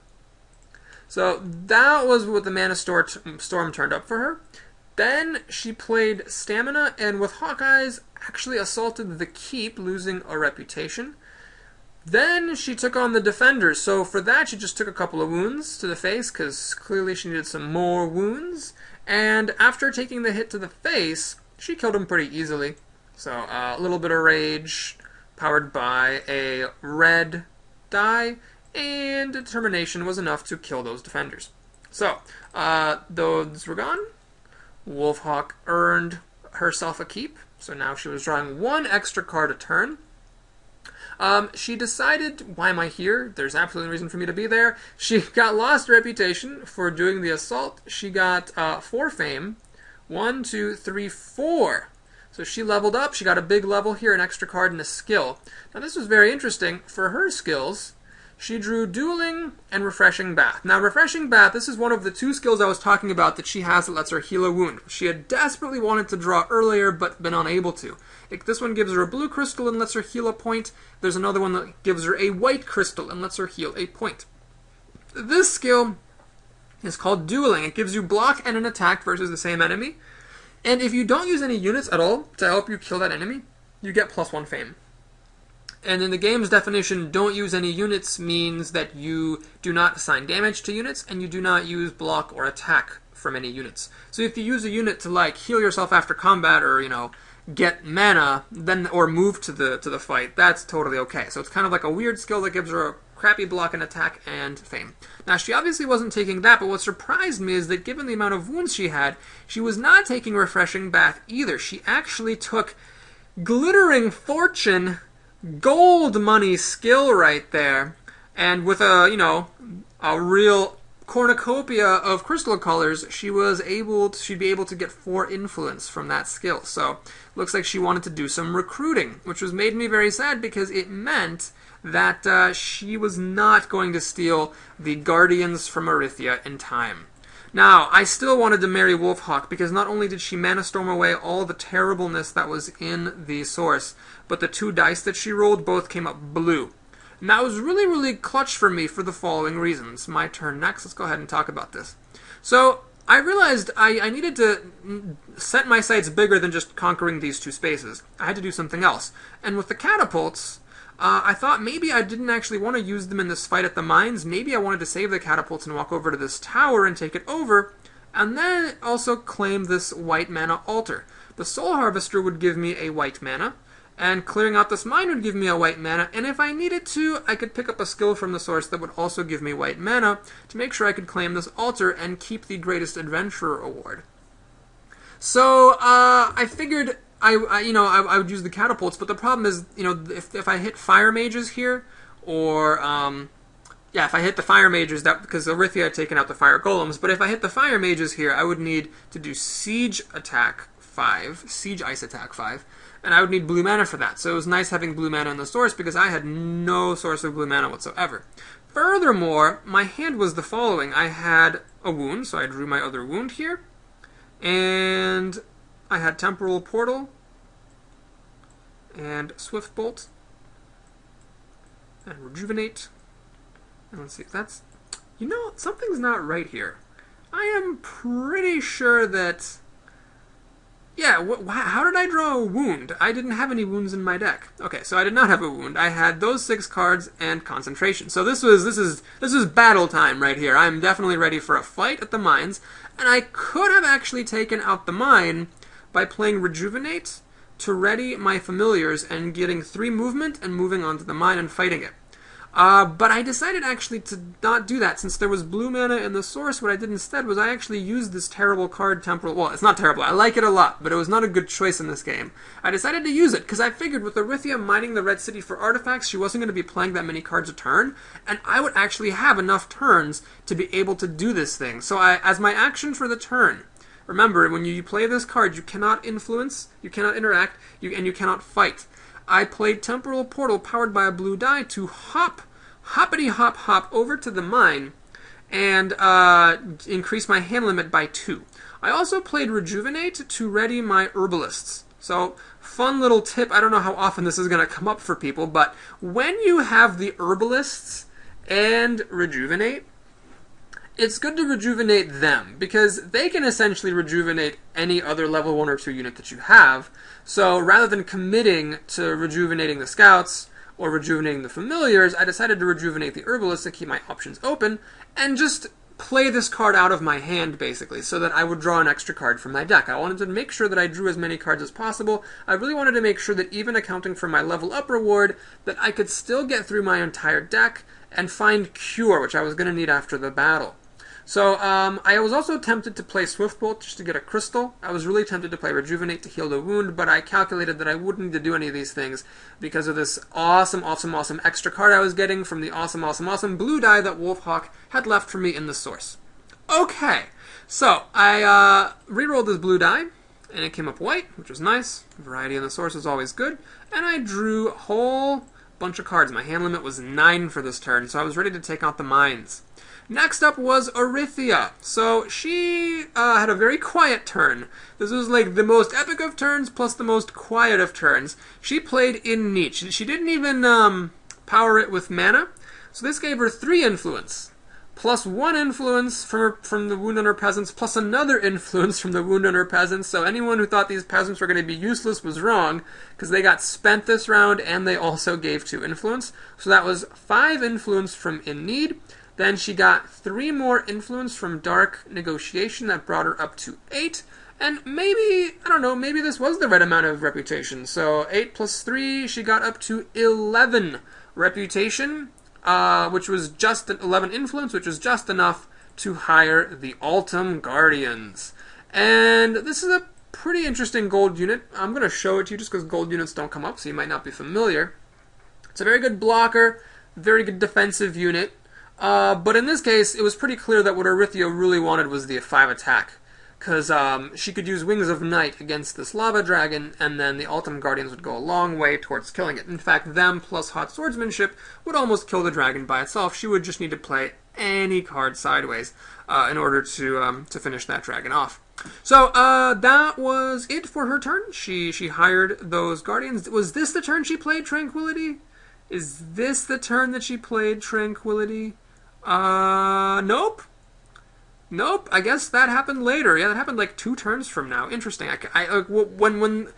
S1: So that was what the Mana Storm turned up for her. Then she played Stamina, and with Hawkeyes actually assaulted the keep, losing a reputation. Then she took on the defenders, so for that she just took a couple of wounds to the face, because clearly she needed some more wounds. And after taking the hit to the face, she killed him pretty easily. So a little bit of rage, powered by a red die, and determination was enough to kill those defenders. So, those were gone. Wolfhawk earned herself a keep, so now she was drawing 1 extra card a turn. She decided, why am I here? There's absolutely no reason for me to be there. She got lost reputation for doing the assault. She got 4 fame. 1, 2, 3, 4. So she leveled up. She got a big level here, an extra card, and a skill. Now this was very interesting. For her skills, she drew Dueling and Refreshing Bath. Now Refreshing Bath, this is one of the 2 skills I was talking about that she has that lets her heal a wound. She had desperately wanted to draw earlier, but been unable to. This one gives her a blue crystal and lets her heal a point. There's another one that gives her a white crystal and lets her heal a point. This skill is called Dueling. It gives you block and an attack versus the same enemy. And if you don't use any units at all to help you kill that enemy, you get +1 fame. And in the game's definition, don't use any units means that you do not assign damage to units, and you do not use block or attack from any units. So if you use a unit to heal yourself after combat, or get mana, then or move to the fight, that's totally okay. So it's kind of like a weird skill that gives her a crappy block and attack and fame. Now she obviously wasn't taking that, but what surprised me is that given the amount of wounds she had, she was not taking Refreshing Bath either. She actually took Glittering Fortune, gold money skill right there, and with a a real cornucopia of crystal colors, she'd be able to get 4 influence from that skill. So looks like she wanted to do some recruiting, which was made me very sad because it meant that she was not going to steal the Guardians from Orithia in time. Now, I still wanted to marry Wolfhawk because not only did she Mana Storm away all the terribleness that was in the source, but the 2 dice that she rolled both came up blue. And that was really, really clutch for me for the following reasons. My turn next. Let's go ahead and talk about this. So, I realized I needed to set my sights bigger than just conquering these 2 spaces. I had to do something else. And with the catapults, I thought maybe I didn't actually want to use them in this fight at the mines. Maybe I wanted to save the catapults and walk over to this tower and take it over, and then also claim this white mana altar. The Soul Harvester would give me a white mana, and clearing out this mine would give me a white mana, and if I needed to, I could pick up a skill from the source that would also give me white mana to make sure I could claim this altar and keep the Greatest Adventurer award. So, I figured I would use the catapults, but the problem is, if I hit fire mages here, or, if I hit the fire mages, because Orithia had taken out the fire golems, but if I hit the fire mages here, I would need to do siege attack 5, siege ice attack 5, and I would need blue mana for that. So it was nice having blue mana in the source because I had no source of blue mana whatsoever. Furthermore, my hand was the following. I had a wound, so I drew my other wound here, and I had Temporal Portal, and Swift Bolt, and Rejuvenate. And let's see, that's... something's not right here. I am pretty sure that... Yeah, how did I draw a wound? I didn't have any wounds in my deck. Okay, so I did not have a wound. I had those 6 cards and concentration. So this is battle time right here. I'm definitely ready for a fight at the mines, and I could have actually taken out the mine by playing Rejuvenate to ready my familiars and getting 3 movement and moving on to the mine and fighting it. But I decided actually to not do that. Since there was blue mana in the source, what I did instead was I actually used this terrible card, Temporal... Well, it's not terrible. I like it a lot, but it was not a good choice in this game. I decided to use it because I figured with Orithia mining the Red City for artifacts, she wasn't going to be playing that many cards a turn, and I would actually have enough turns to be able to do this thing. So as my action for the turn... Remember, when you play this card, you cannot influence, you cannot interact, and you cannot fight. I played Temporal Portal powered by a blue die to hoppity-hop over to the mine and increase my hand limit by 2. I also played Rejuvenate to ready my Herbalists. So, fun little tip, I don't know how often this is going to come up for people, but when you have the Herbalists and Rejuvenate, it's good to rejuvenate them, because they can essentially rejuvenate any other level 1 or 2 unit that you have. So rather than committing to rejuvenating the scouts or rejuvenating the familiars, I decided to rejuvenate the herbalists to keep my options open and just play this card out of my hand, basically, so that I would draw an extra card from my deck. I wanted to make sure that I drew as many cards as possible. I really wanted to make sure that even accounting for my level up reward, that I could still get through my entire deck and find Cure, which I was going to need after the battle. So, I was also tempted to play Swift Bolt just to get a crystal. I was really tempted to play Rejuvenate to heal the wound, but I calculated that I wouldn't need to do any of these things because of this awesome extra card I was getting from the awesome blue die that Wolfhawk had left for me in the source. Okay, so I re-rolled this blue die, and it came up white, which was nice. Variety in the source is always good. And I drew a whole bunch of cards. My hand limit was 9 for this turn, so I was ready to take out the mines. Next up was Orithia. So she had a very quiet turn. This was like the most epic of turns plus the most quiet of turns. She played in Niche. She didn't even power it with mana. So this gave her 3 influence. Plus 1 influence from the wound on her peasants, plus another influence from the wound on her peasants. So anyone who thought these peasants were going to be useless was wrong, because they got spent this round and they also gave 2 influence. So that was 5 influence from In Need. Then she got 3 more influence from Dark Negotiation. That brought her up to 8. And maybe, I don't know, maybe this was the right amount of reputation. So 8 plus 3, she got up to 11 reputation, which was just 11 influence, which was just enough to hire the Altum Guardians. And this is a pretty interesting gold unit. I'm going to show it to you just because gold units don't come up, so you might not be familiar. It's a very good blocker, very good defensive unit. But in this case, it was pretty clear that what Orithia really wanted was the 5 attack. Because she could use Wings of Night against this lava dragon, and then the Ultim Guardians would go a long way towards killing it. In fact, them plus Hot Swordsmanship would almost kill the dragon by itself. She would just need to play any card sideways in order to finish that dragon off. So that was it for her turn. She hired those guardians. Was this the turn she played Tranquility? Is this the turn that she played Tranquility? Nope. Nope, I guess that happened later. Yeah, that happened like 2 turns from now. Interesting. When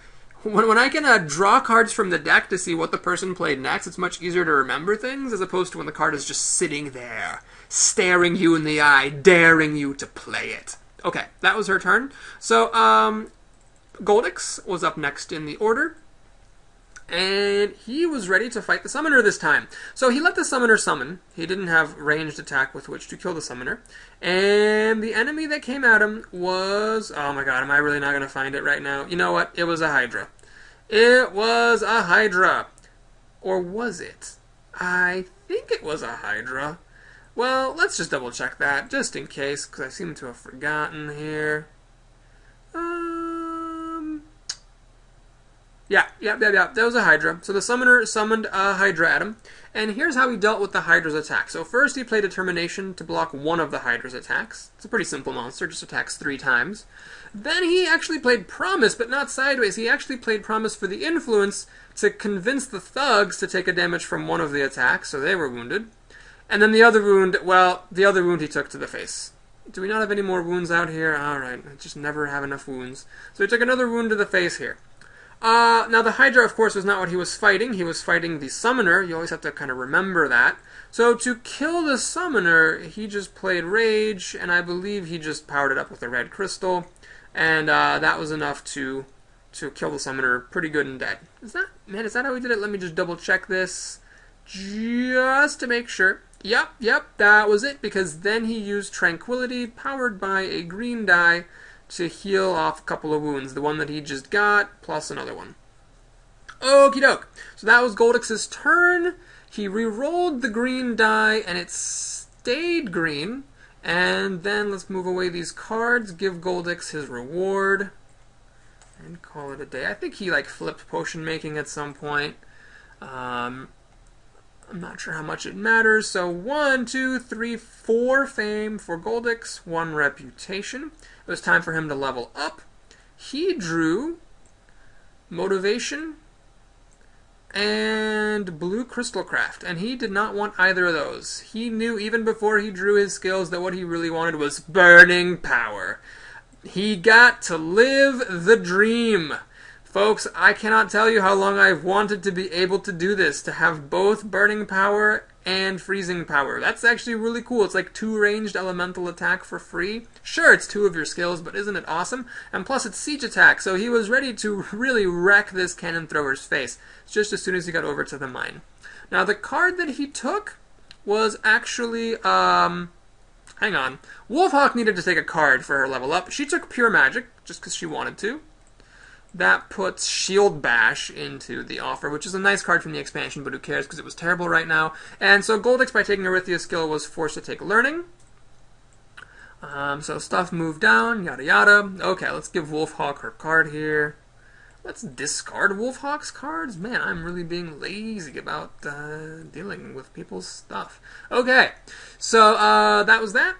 S1: I can draw cards from the deck to see what the person played next, it's much easier to remember things as opposed to when the card is just sitting there, staring you in the eye, daring you to play it. Okay, that was her turn. So, Goldix was up next in the order. And he was ready to fight the summoner this time. So he let the summoner summon. He didn't have ranged attack with which to kill the summoner. And the enemy that came at him was... Oh my god, am I really not going to find it right now? You know what? It was a Hydra. It was a Hydra. Or was it? I think it was a Hydra. Well, let's just double check that, just in case, because I seem to have forgotten here. Yeah. That was a Hydra. So the summoner summoned a Hydra at him. And here's how he dealt with the Hydra's attack. So first he played Determination to block one of the Hydra's attacks. It's a pretty simple monster, just attacks 3 times. Then he actually played Promise, but not sideways. He actually played Promise for the Influence to convince the thugs to take a damage from one of the attacks, so they were wounded. And then the other wound, well, the other wound he took to the face. Do we not have any more wounds out here? Alright, I just never have enough wounds. So he took another wound to the face here. Now the Hydra, of course, was not what he was fighting. He was fighting the Summoner. You always have to kind of remember that. So to kill the Summoner, he just played Rage, and I believe he just powered it up with a red crystal. And that was enough to kill the Summoner pretty good and dead. Is that how he did it? Let me just double check this just to make sure. Yep, that was it, because then he used Tranquility, powered by a green die, to heal off a couple of wounds. The one that he just got, plus another one. Okie doke. So that was Goldix's turn. He re-rolled the green die, and it stayed green. And then let's move away these cards, give Goldix his reward, and call it a day. I think he flipped potion making at some point. I'm not sure how much it matters. So 1, 2, 3, 4 fame for Goldix, 1 reputation. It was time for him to level up. He drew Motivation and Blue Crystalcraft, and he did not want either of those. He knew even before he drew his skills that what he really wanted was Burning Power. He got to live the dream. Folks, I cannot tell you how long I've wanted to be able to do this, to have both Burning Power and Freezing Power. That's actually really cool. It's like 2 ranged elemental attack for free. Sure, it's 2 of your skills, but isn't it awesome? And plus it's siege attack, so he was ready to really wreck this cannon thrower's face, just as soon as he got over to the mine. Now the card that he took was actually, hang on. Wolfhawk needed to take a card for her level up. She took Pure Magic, just because she wanted to. That puts Shield Bash into the offer, which is a nice card from the expansion, but who cares, because it was terrible right now. And so Goldix, by taking Orithia's skill, was forced to take Learning. So stuff moved down, yada yada. Okay, let's give Wolfhawk her card here. Let's discard Wolfhawk's cards. Man, I'm really being lazy about dealing with people's stuff. Okay, so that was that.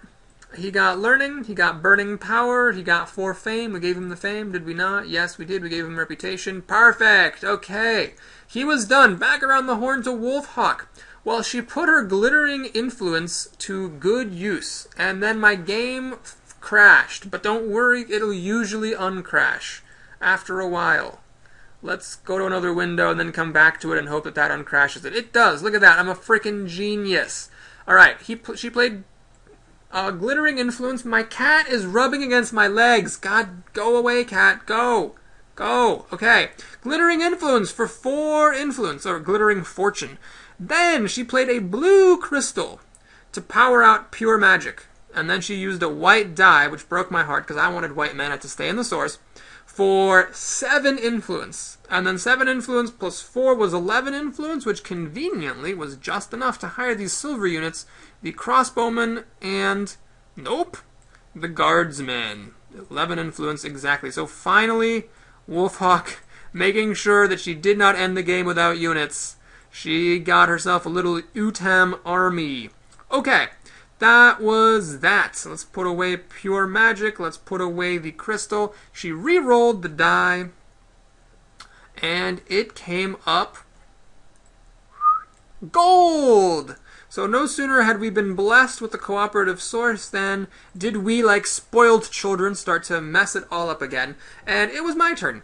S1: He got Learning, he got Burning Power, he got 4 Fame. We gave him the Fame, did we not? Yes, we did. We gave him Reputation. Perfect! Okay. He was done. Back around the horn to Wolfhawk. Well, she put her Glittering Influence to good use, and then my game crashed. But don't worry, it'll usually uncrash after a while. Let's go to another window and then come back to it and hope that that uncrashes it. It does. Look at that. I'm a freaking genius. Alright, she played Glittering Influence. My cat is rubbing against my legs. God, go away, cat. Go. Go. Okay. Glittering Influence for 4 influence, or Glittering Fortune. Then she played a Blue Crystal to power out Pure Magic. And then she used a white die, which broke my heart because I wanted white mana to stay in the source, for 7 influence. And then 7 influence plus 4 was 11 influence, which conveniently was just enough to hire these silver units, the crossbowmen and, nope, the guardsmen. 11 influence exactly. So finally, Wolfhawk, making sure that she did not end the game without units, she got herself a little Utam army. Okay, that was that. So let's put away pure magic. Let's put away the crystal. She re-rolled the die, and it came up gold! So no sooner had we been blessed with the cooperative source than did we, like spoiled children, start to mess it all up again. And it was my turn.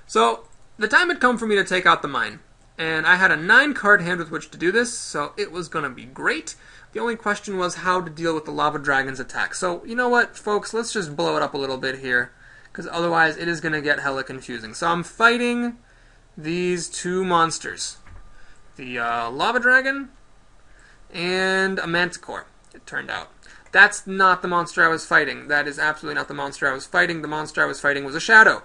S1: So the time had come for me to take out the mine. And I had a 9-card hand with which to do this, so it was going to be great. The only question was how to deal with the lava dragon's attack. So you know what, folks, let's just blow it up a little bit here, because otherwise it is going to get hella confusing. So I'm fighting these 2 monsters. The lava dragon and a manticore, it turned out. That's not the monster I was fighting. That is absolutely not the monster I was fighting. The monster I was fighting was a shadow.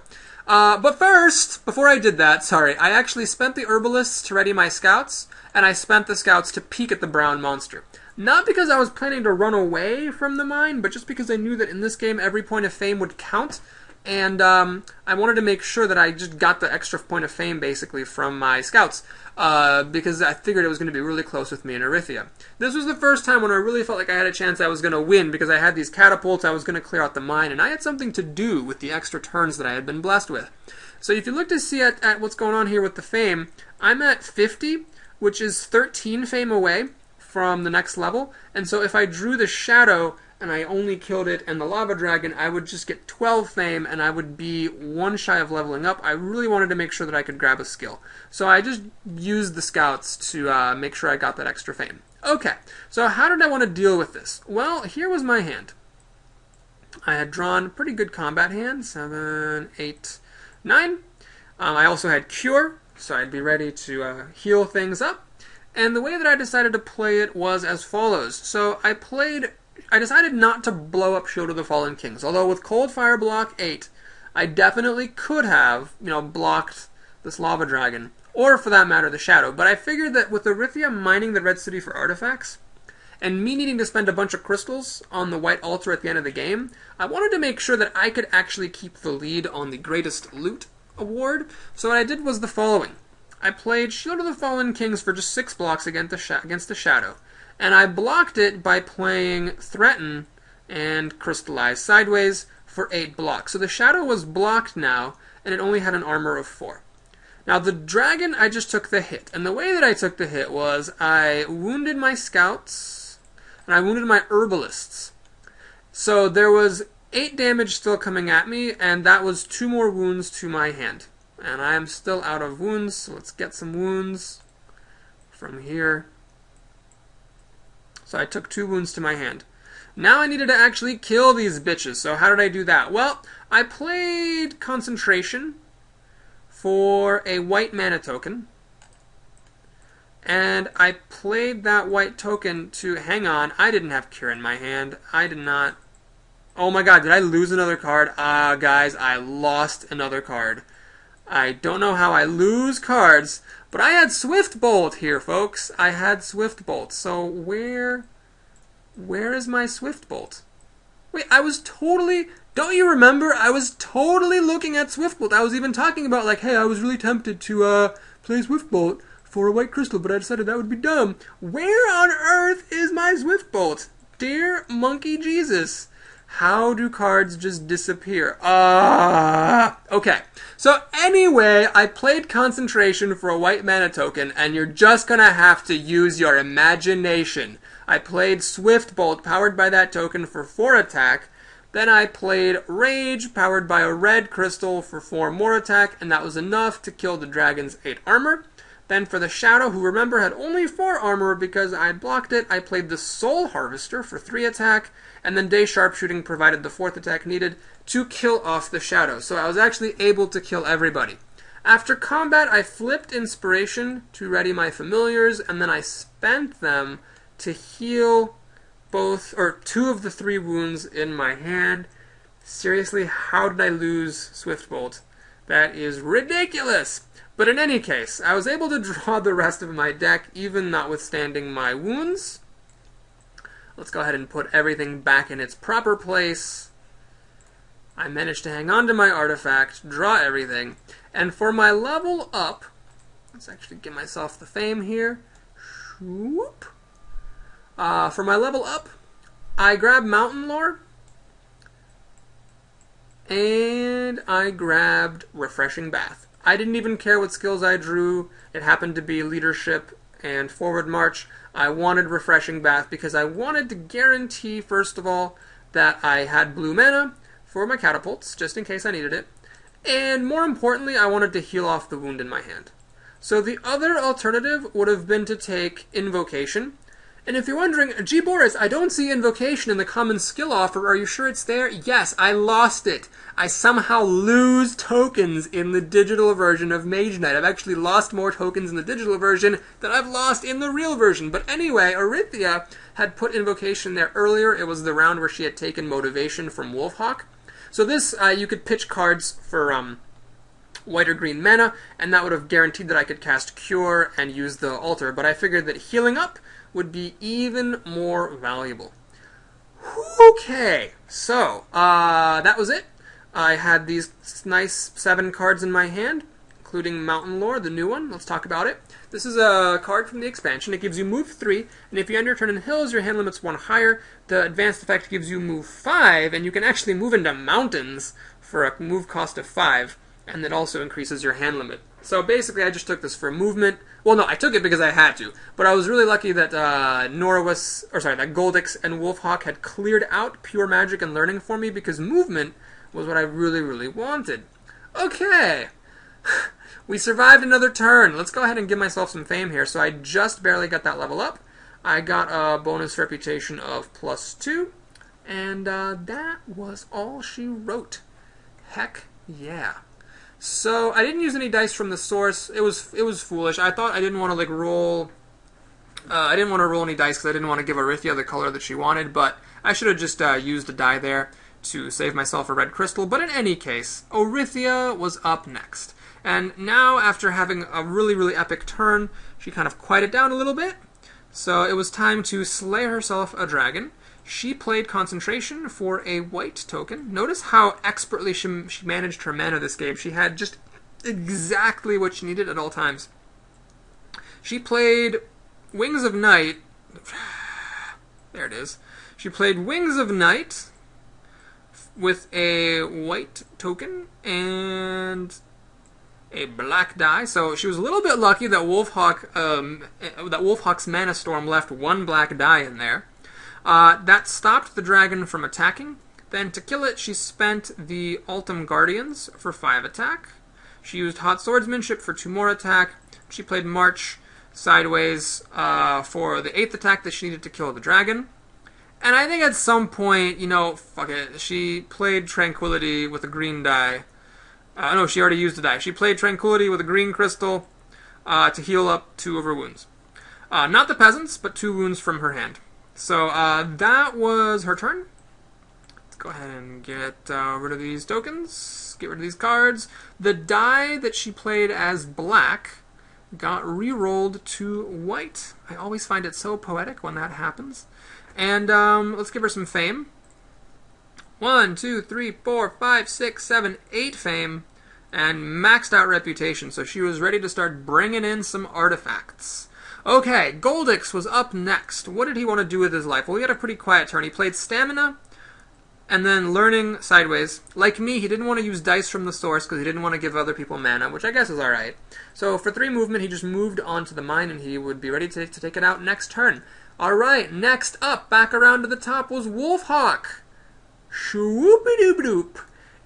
S1: But first, before I did that, sorry, I actually spent the herbalists to ready my scouts, and I spent the scouts to peek at the brown monster. Not because I was planning to run away from the mine, but just because I knew that in this game every point of fame would count, and I wanted to make sure that I just got the extra point of fame, basically, from my scouts, because I figured it was going to be really close with me and Erythia. This was the first time when I really felt like I had a chance I was going to win, because I had these catapults, I was going to clear out the mine, and I had something to do with the extra turns that I had been blessed with. So if you look to see at what's going on here with the fame, I'm at 50, which is 13 fame away from the next level, and so if I drew the shadow and I only killed it and the lava dragon, I would just get 12 fame and I would be 1 shy of leveling up. I really wanted to make sure that I could grab a skill. So I just used the scouts to make sure I got that extra fame. Okay, so how did I want to deal with this? Well, here was my hand. I had drawn a pretty good combat hand, 7, 8, 9. I also had Cure, so I'd be ready to heal things up. And the way that I decided to play it was as follows. So I decided not to blow up Shield of the Fallen Kings, although with Cold Fire block 8, I definitely could have, blocked this lava dragon, or for that matter, the shadow. But I figured that with Erythia mining the Red City for artifacts, and me needing to spend a bunch of crystals on the white altar at the end of the game, I wanted to make sure that I could actually keep the lead on the Greatest Loot award. So what I did was the following. I played Shield of the Fallen Kings for just 6 blocks against the shadow. And I blocked it by playing Threaten and Crystallize Sideways for 8 blocks. So the shadow was blocked now, and it only had an armor of 4. Now the dragon, I just took the hit. And the way that I took the hit was I wounded my scouts, and I wounded my herbalists. So there was 8 damage still coming at me, and that was 2 more wounds to my hand. And I am still out of wounds, so let's get some wounds from here. So I took 2 wounds to my hand. Now I needed to actually kill these bitches. So how did I do that? Well, I played Concentration for a white mana token. And I played that white token to... Hang on, I didn't have Cure in my hand. I did not... Oh my god, did I lose another card? Guys, I lost another card. I don't know how I lose cards, but I had Swift Bolt here, folks. I had Swift Bolt. So where is my Swift Bolt? Wait, I was totally... Don't you remember? I was totally looking at Swift Bolt. I was even talking about, like, hey, I was really tempted to play Swift Bolt for a white crystal, but I decided that would be dumb. Where on earth is my Swift Bolt? Dear monkey Jesus. How do cards just disappear? Okay. So anyway, I played Concentration for a white mana token, and you're just gonna have to use your imagination. I played Swift Bolt, powered by that token, for 4 attack. Then I played Rage, powered by a red crystal, for 4 more attack, and that was enough to kill the dragon's 8 armor. Then for the Shadow, who remember had only 4 armor because I had blocked it, I played the Soul Harvester for 3 attack, and then Day Sharpshooting provided the 4th attack needed to kill off the Shadow. So I was actually able to kill everybody. After combat, I flipped Inspiration to ready my Familiars, and then I spent them to heal 2 of the 3 wounds in my hand. Seriously, how did I lose Swift Bolt? That is ridiculous! But in any case, I was able to draw the rest of my deck, even notwithstanding my wounds. Let's go ahead and put everything back in its proper place. I managed to hang on to my artifact, draw everything, and for my level up, let's actually give myself the fame here. Whoop. For my level up, I grab Mountain Lore, and I grabbed Refreshing Bath. I didn't even care what skills I drew. It happened to be Leadership and Forward March. I wanted Refreshing Bath because I wanted to guarantee, first of all, that I had blue mana for my catapults, just in case I needed it. And more importantly, I wanted to heal off the wound in my hand. So the other alternative would have been to take Invocation. And if you're wondering, gee Boris, I don't see Invocation in the common skill offer, are you sure it's there? Yes, I lost it. I somehow lose tokens in the digital version of Mage Knight. I've actually lost more tokens in the digital version than I've lost in the real version. But anyway, Orithia had put Invocation there earlier. It was the round where she had taken Motivation from Wolfhawk. So this, you could pitch cards for white or green mana, and that would have guaranteed that I could cast Cure and use the altar. But I figured that healing up would be even more valuable. Okay, so that was it. I had these nice 7 cards in my hand, including Mountain Lore, the new one. Let's talk about it. This is a card from the expansion. It gives you move 3, and if you end your turn in hills, your hand limit's 1 higher. The advanced effect gives you move 5, and you can actually move into mountains for a move cost of 5, and it also increases your hand limit. So basically, I just took this for movement. Well, no, I took it because I had to, but I was really lucky that that Goldix and Wolfhawk had cleared out pure magic and learning for me, because movement was what I really, really wanted. Okay. We survived another turn. Let's go ahead and give myself some fame here. So I just barely got that level up. I got a bonus reputation of +2. And that was all she wrote. Heck yeah. So I didn't use any dice from the source. It was foolish. I thought I didn't want to roll. I didn't want to roll any dice because I didn't want to give Orithia the color that she wanted. But I should have just used a die there to save myself a red crystal. But in any case, Orithia was up next. And now, after having a really, really epic turn, she kind of quieted down a little bit. So it was time to slay herself a dragon. She played Concentration for a white token. Notice how expertly she managed her mana this game. She had just exactly what she needed at all times. She played Wings of Night. There it is. She played Wings of Night with a white token and a black die. So she was a little bit lucky that Wolfhawk's Mana Storm left 1 black die in there. That stopped the dragon from attacking. Then to kill it, she spent the Altum Guardians for 5 attack. She used Hot Swordsmanship for 2 more attack. She played March sideways for the 8th attack that she needed to kill the dragon. And I think at some point, fuck it, she played Tranquility with a green die. No, she already used a die. She played Tranquility with a green crystal to heal up 2 of her wounds. Not the peasants, but 2 wounds from her hand. So that was her turn. Let's go ahead and get rid of these tokens. Get rid of these cards. The die that she played as black got re-rolled to white. I always find it so poetic when that happens. And let's give her some fame. 1, 2, 3, 4, 5, 6, 7, 8 fame, and maxed out reputation. So she was ready to start bringing in some artifacts. Okay, Goldix was up next. What did he want to do with his life? Well, he had a pretty quiet turn. He played Stamina, and then Learning sideways. Like me, he didn't want to use dice from the source because he didn't want to give other people mana, which I guess is alright. So for 3 movement, he just moved on to the mine, and he would be ready to take it out next turn. Alright, next up, back around to the top, was Wolfhawk. Shwoop-a-doop-a-doop.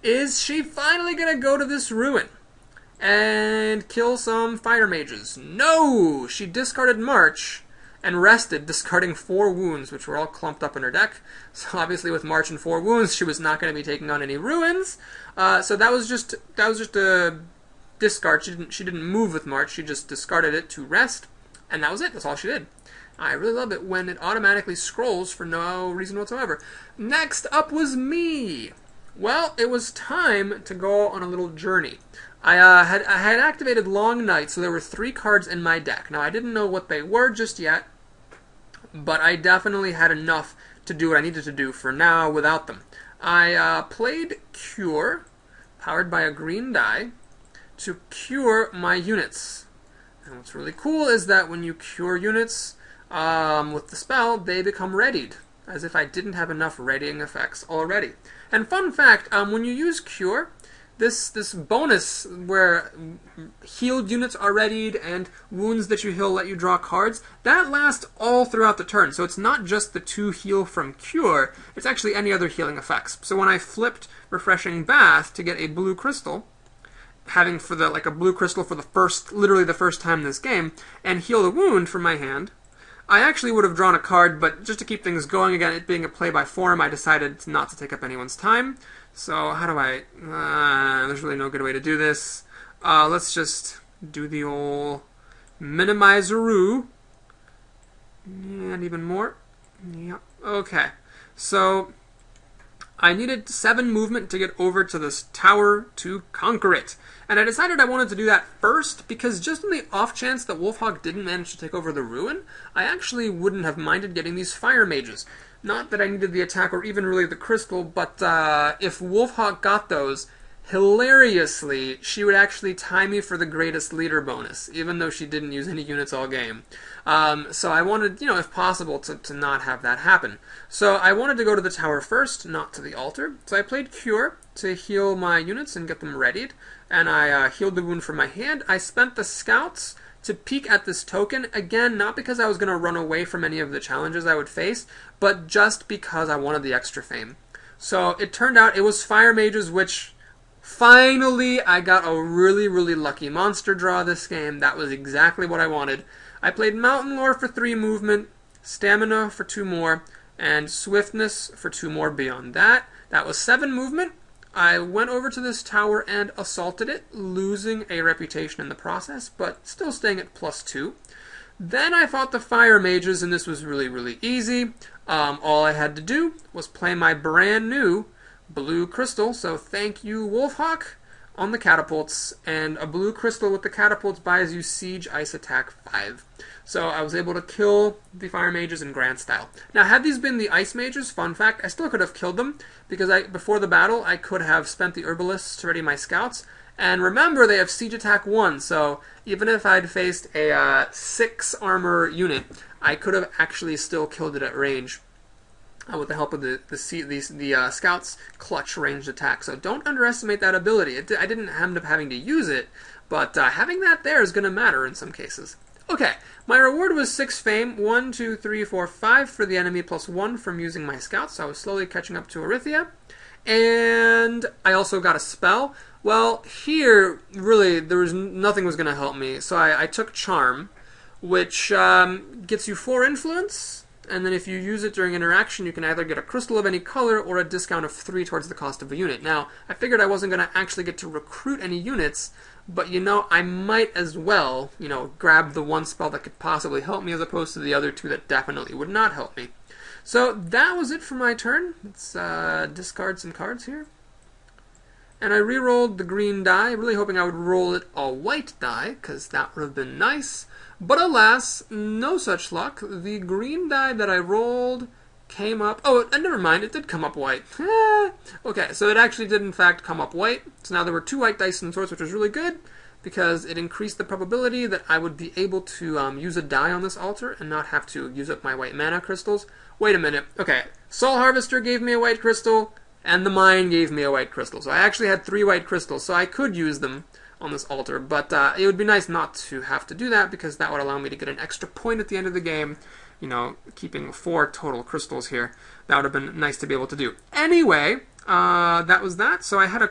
S1: Is she finally going to go to this ruin and kill some fire mages? No! She discarded March and rested, discarding 4 wounds, which were all clumped up in her deck. So obviously with March and 4 wounds, she was not going to be taking on any ruins. So that was just a discard. She didn't move with March. She just discarded it to rest, and that was it. That's all she did. I really love it when it automatically scrolls for no reason whatsoever. Next up was me. Well, it was time to go on a little journey. I had activated Long Night, so there were 3 cards in my deck. Now, I didn't know what they were just yet, but I definitely had enough to do what I needed to do for now without them. I played Cure, powered by a green die, to cure my units. And what's really cool is that when you cure units with the spell, they become readied, as if I didn't have enough readying effects already. And fun fact, when you use Cure, this bonus where healed units are readied and wounds that you heal let you draw cards, that lasts all throughout the turn. So it's not just the 2 heal from Cure, it's actually any other healing effects. So when I flipped Refreshing Bath to get a blue crystal, having for the a blue crystal for literally the first time this game, and heal a wound from my hand, I actually would have drawn a card, but just to keep things going, again, it being a play-by form, I decided not to take up anyone's time. So how do I... there's really no good way to do this. Let's just do the old minimizeroo. And even more. Yep. Okay. So I needed 7 movement to get over to this tower to conquer it. And I decided I wanted to do that first, because just in the off chance that Wolfhawk didn't manage to take over the ruin, I actually wouldn't have minded getting these fire mages. Not that I needed the attack or even really the crystal, but if Wolfhawk got those, hilariously, she would actually tie me for the greatest leader bonus, even though she didn't use any units all game. So I wanted, if possible, to not have that happen. So I wanted to go to the tower first, not to the altar. So I played Cure to heal my units and get them readied, and I healed the wound from my hand. I spent the scouts to peek at this token, again, not because I was going to run away from any of the challenges I would face, but just because I wanted the extra fame. So it turned out it was Fire Mages, which finally I got a really, really lucky monster draw this game. That was exactly what I wanted. I played Mountain Lore for 3 movement, Stamina for 2 more, and Swiftness for 2 more beyond that. That was 7 movement. I went over to this tower and assaulted it, losing a reputation in the process, but still staying at +2. Then I fought the Fire Mages, and this was really, really easy. All I had to do was play my brand new blue crystal, so thank you, Wolfhawk, on the catapults, and a blue crystal with the catapults buys you Siege Ice Attack 5. So I was able to kill the Fire Mages in Grand Style. Now, had these been the Ice Mages, fun fact, I still could have killed them, because before the battle, I could have spent the Herbalists to ready my scouts. And remember, they have Siege Attack 1, so even if I'd faced a 6 armor unit, I could have actually still killed it at range with the help of the Scouts' clutch ranged attack. So don't underestimate that ability. I didn't end up having to use it, but having that there is going to matter in some cases. Okay, my reward was 6 fame, 1, 2, 3, 4, 5 for the enemy, plus 1 from using my scouts, so I was slowly catching up to Arithia. And I also got a spell. Well, here, really, nothing was going to help me, so I took Charm, which gets you 4 influence, and then if you use it during interaction, you can either get a crystal of any color or a discount of 3 towards the cost of a unit. Now, I figured I wasn't going to actually get to recruit any units, but, I might as well, grab the one spell that could possibly help me as opposed to the other 2 that definitely would not help me. So that was it for my turn. Let's discard some cards here. And I re-rolled the green die, really hoping I would roll it a white die, because that would have been nice. But alas, no such luck. The green die that I rolled came up... Oh, and never mind, it did come up white. Okay, so it actually did in fact come up white. So now there were 2 white dice in sorts, which was really good, because it increased the probability that I would be able to use a die on this altar and not have to use up my white mana crystals. Wait a minute. Okay, Soul Harvester gave me a white crystal, and the Mine gave me a white crystal. So I actually had 3 white crystals, so I could use them on this altar, but it would be nice not to have to do that, because that would allow me to get an extra point at the end of the game, keeping 4 total crystals here. That would have been nice to be able to do. Anyway, that was that. So I had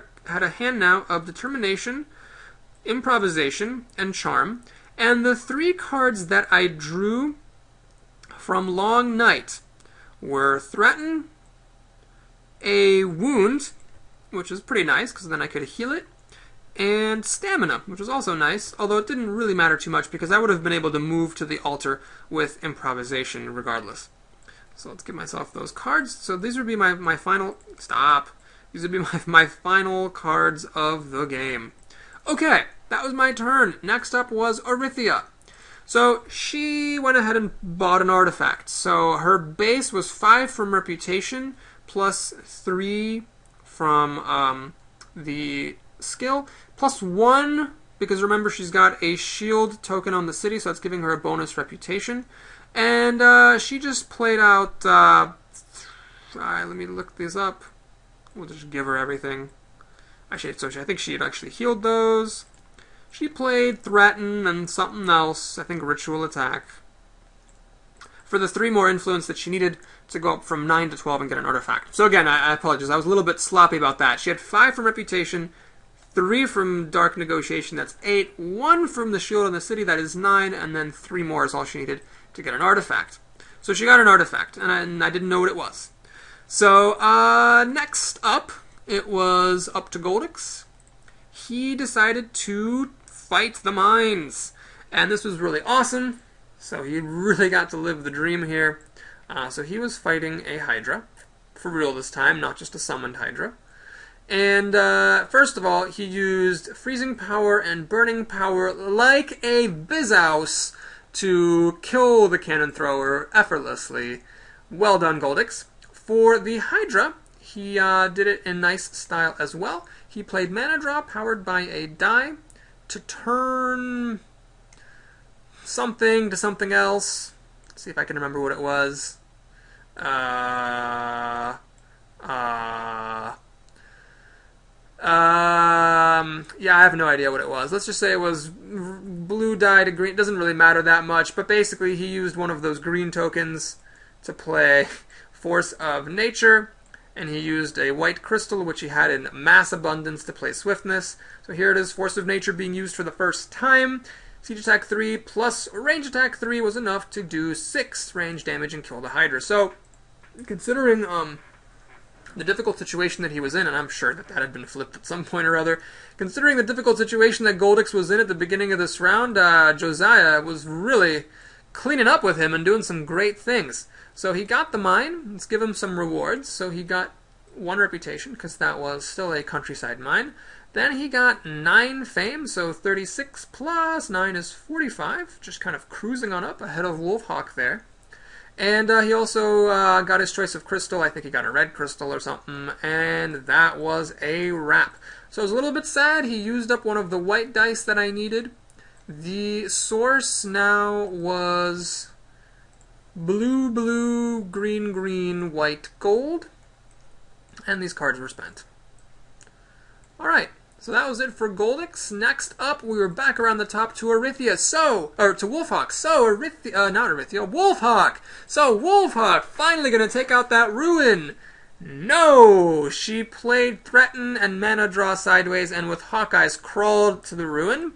S1: a hand now of Determination, Improvisation, and Charm, and the 3 cards that I drew from Long Night were Threaten, a Wound, which is pretty nice, because then I could heal it, and Stamina, which was also nice, although it didn't really matter too much, because I would have been able to move to the altar with Improvisation regardless. So let's give myself those cards. So these would be my final... Stop. These would be my final cards of the game. Okay, that was my turn. Next up was Orithia. So she went ahead and bought an artifact. So her base was 5 from reputation, plus 3 from the skill, plus 1, because remember she's got a shield token on the city, so that's giving her a bonus reputation. And she just played out, let me look these up. We'll just give her everything. Actually, so I think she had actually healed those. She played Threaten and something else, I think Ritual Attack, for the 3 more influence that she needed to go up from 9 to 12 and get an artifact. So again, I apologize, I was a little bit sloppy about that. She had 5 from Reputation, 3 from Dark Negotiation, that's 8, 1 from the Shield in the City, that is 9, and then 3 more is all she needed to get an artifact. So she got an artifact, and I didn't know what it was. So, next up, it was up to Goldix. He decided to fight the mines, and this was really awesome. So he really got to live the dream here. So he was fighting a Hydra, for real this time, not just a summoned Hydra. And first of all, he used Freezing Power and Burning Power like a Bizaus to kill the Cannon Thrower effortlessly. Well done, Goldix. For the Hydra, he did it in nice style as well. He played Mana Draw, powered by a die, to turn something to something else. Let's see if I can remember what it was. Yeah, I have no idea what it was. Let's just say it was blue dye to green. It doesn't really matter that much, but basically he used one of those green tokens to play Force of Nature, and he used a white crystal, which he had in mass abundance, to play Swiftness. So here it is, Force of Nature being used for the first time. Siege Attack 3 plus Range Attack 3 was enough to do 6 range damage and kill the Hydra. So, considering the difficult situation that he was in, and I'm sure that had been flipped at some point or other, considering the difficult situation that Goldix was in at the beginning of this round, Josiah was really cleaning up with him and doing some great things. So he got the mine. Let's give him some rewards. So he got 1 reputation, because that was still a countryside mine. Then he got 9 fame, so 36 plus 9 is 45, just kind of cruising on up ahead of Wolfhawk there. And he also got his choice of crystal. I think he got a red crystal or something, and that was a wrap. So I was a little bit sad. He used up one of the white dice that I needed. The source now was blue, blue, green, green, white, gold, and these cards were spent. Alright, so that was it for Goldix. Next up, we were back around the top to Orithia, to Wolfhawk. So, Wolfhawk! So, Wolfhawk finally gonna take out that Ruin! No! She played Threaten and Mana Draw sideways, and with Hawkeyes crawled to the Ruin,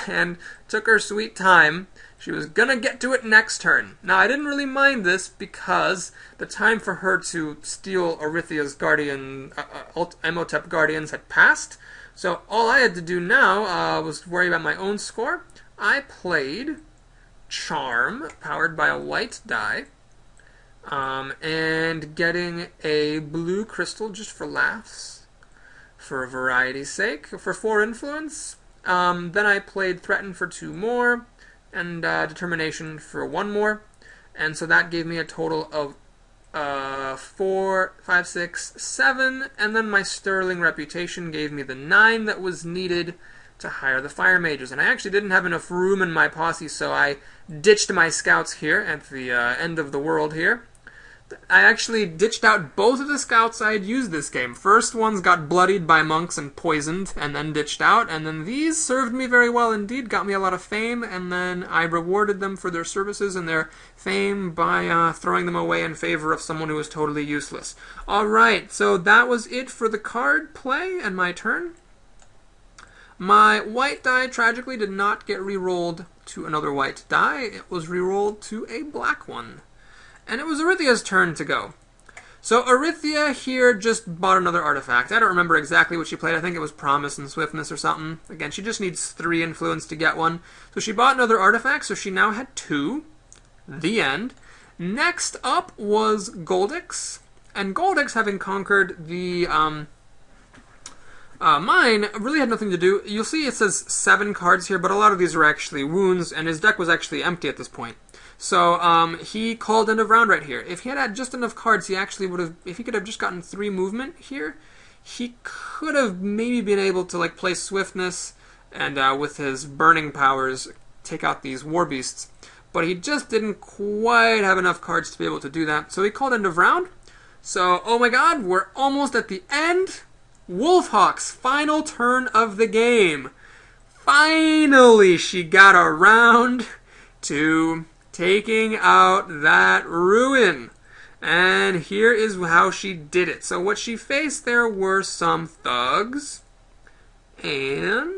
S1: and took her sweet time. She was gonna get to it next turn. Now, I didn't really mind this because the time for her to steal Orithia's Guardian, Emotep Guardians had passed. So all I had to do now was worry about my own score. I played Charm, powered by a white die, and getting a blue crystal just for laughs, for variety's sake, for 4 influence. Then I played Threaten for 2 more, and Determination for 1 more, and so that gave me a total of 4, 5, 6, 7, and then my Sterling Reputation gave me the 9 that was needed to hire the Fire Mages. And I actually didn't have enough room in my posse, so I ditched my scouts here at the end of the world here. I actually ditched out both of the scouts I had used this game. First ones got bloodied by monks and poisoned, and then ditched out, and then these served me very well indeed, got me a lot of fame, and then I rewarded them for their services and their fame by throwing them away in favor of someone who was totally useless. Alright, so that was it for the card play and my turn. My white die tragically did not get re-rolled to another white die. It was re-rolled to a black one. And it was Orithia's turn to go. So Orithia here just bought another artifact. I don't remember exactly what she played. I think it was Promise and Swiftness or something. Again, she just needs 3 influence to get one. So she bought another artifact, so she now had 2. The end. Next up was Goldix. And Goldix, having conquered the mine, really had nothing to do. You'll see it says 7 cards here, but a lot of these are actually wounds, and his deck was actually empty at this point. So he called end of round right here. If he had just enough cards, he actually would have, if he could have just gotten 3 movement here, he could have maybe been able to like play Swiftness and with his burning powers take out these war beasts. But he just didn't quite have enough cards to be able to do that. So he called end of round. So, oh my god, we're almost at the end. Wolfhawk's final turn of the game. Finally, she got around to taking out that ruin. And here is how she did it. So what she faced there were some thugs and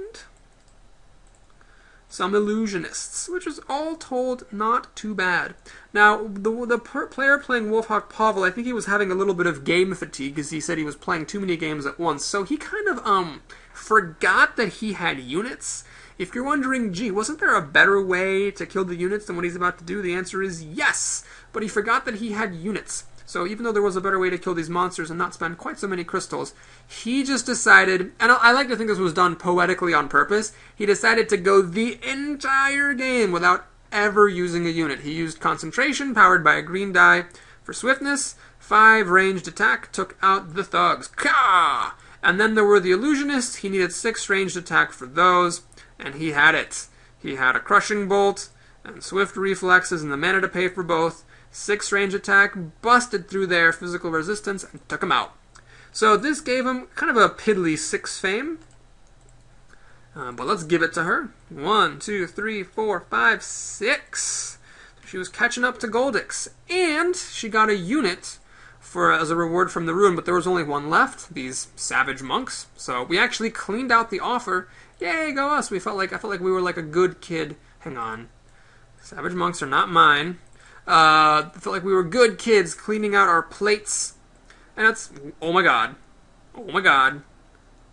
S1: some illusionists, which is all told not too bad. Now, the player playing Wolfhawk Pavel, I think he was having a little bit of game fatigue because he said he was playing too many games at once. So he kind of forgot that he had units. If you're wondering, gee, wasn't there a better way to kill the units than what he's about to do? The answer is yes, but he forgot that he had units. So even though there was a better way to kill these monsters and not spend quite so many crystals, he just decided, and I like to think this was done poetically on purpose, he decided to go the entire game without ever using a unit. He used concentration, powered by a green die, for swiftness, 5 ranged attack, took out the thugs. Ka! And then there were the illusionists. He needed 6 ranged attack for those, and he had it. He had a crushing bolt, and swift reflexes, and the mana to pay for both. 6 range attack, busted through their physical resistance, and took him out. So this gave him kind of a piddly 6 fame. But let's give it to her. 1, 2, 3, 4, 5, 6. She was catching up to Goldix. And she got a unit as a reward from the ruin, but there was only one left, these savage monks. So we actually cleaned out the offer. Yay, go us. I felt like we were like a good kid. Hang on. Savage monks are not mine. I felt like we were good kids cleaning out our plates. And it's, oh my god. Oh my god.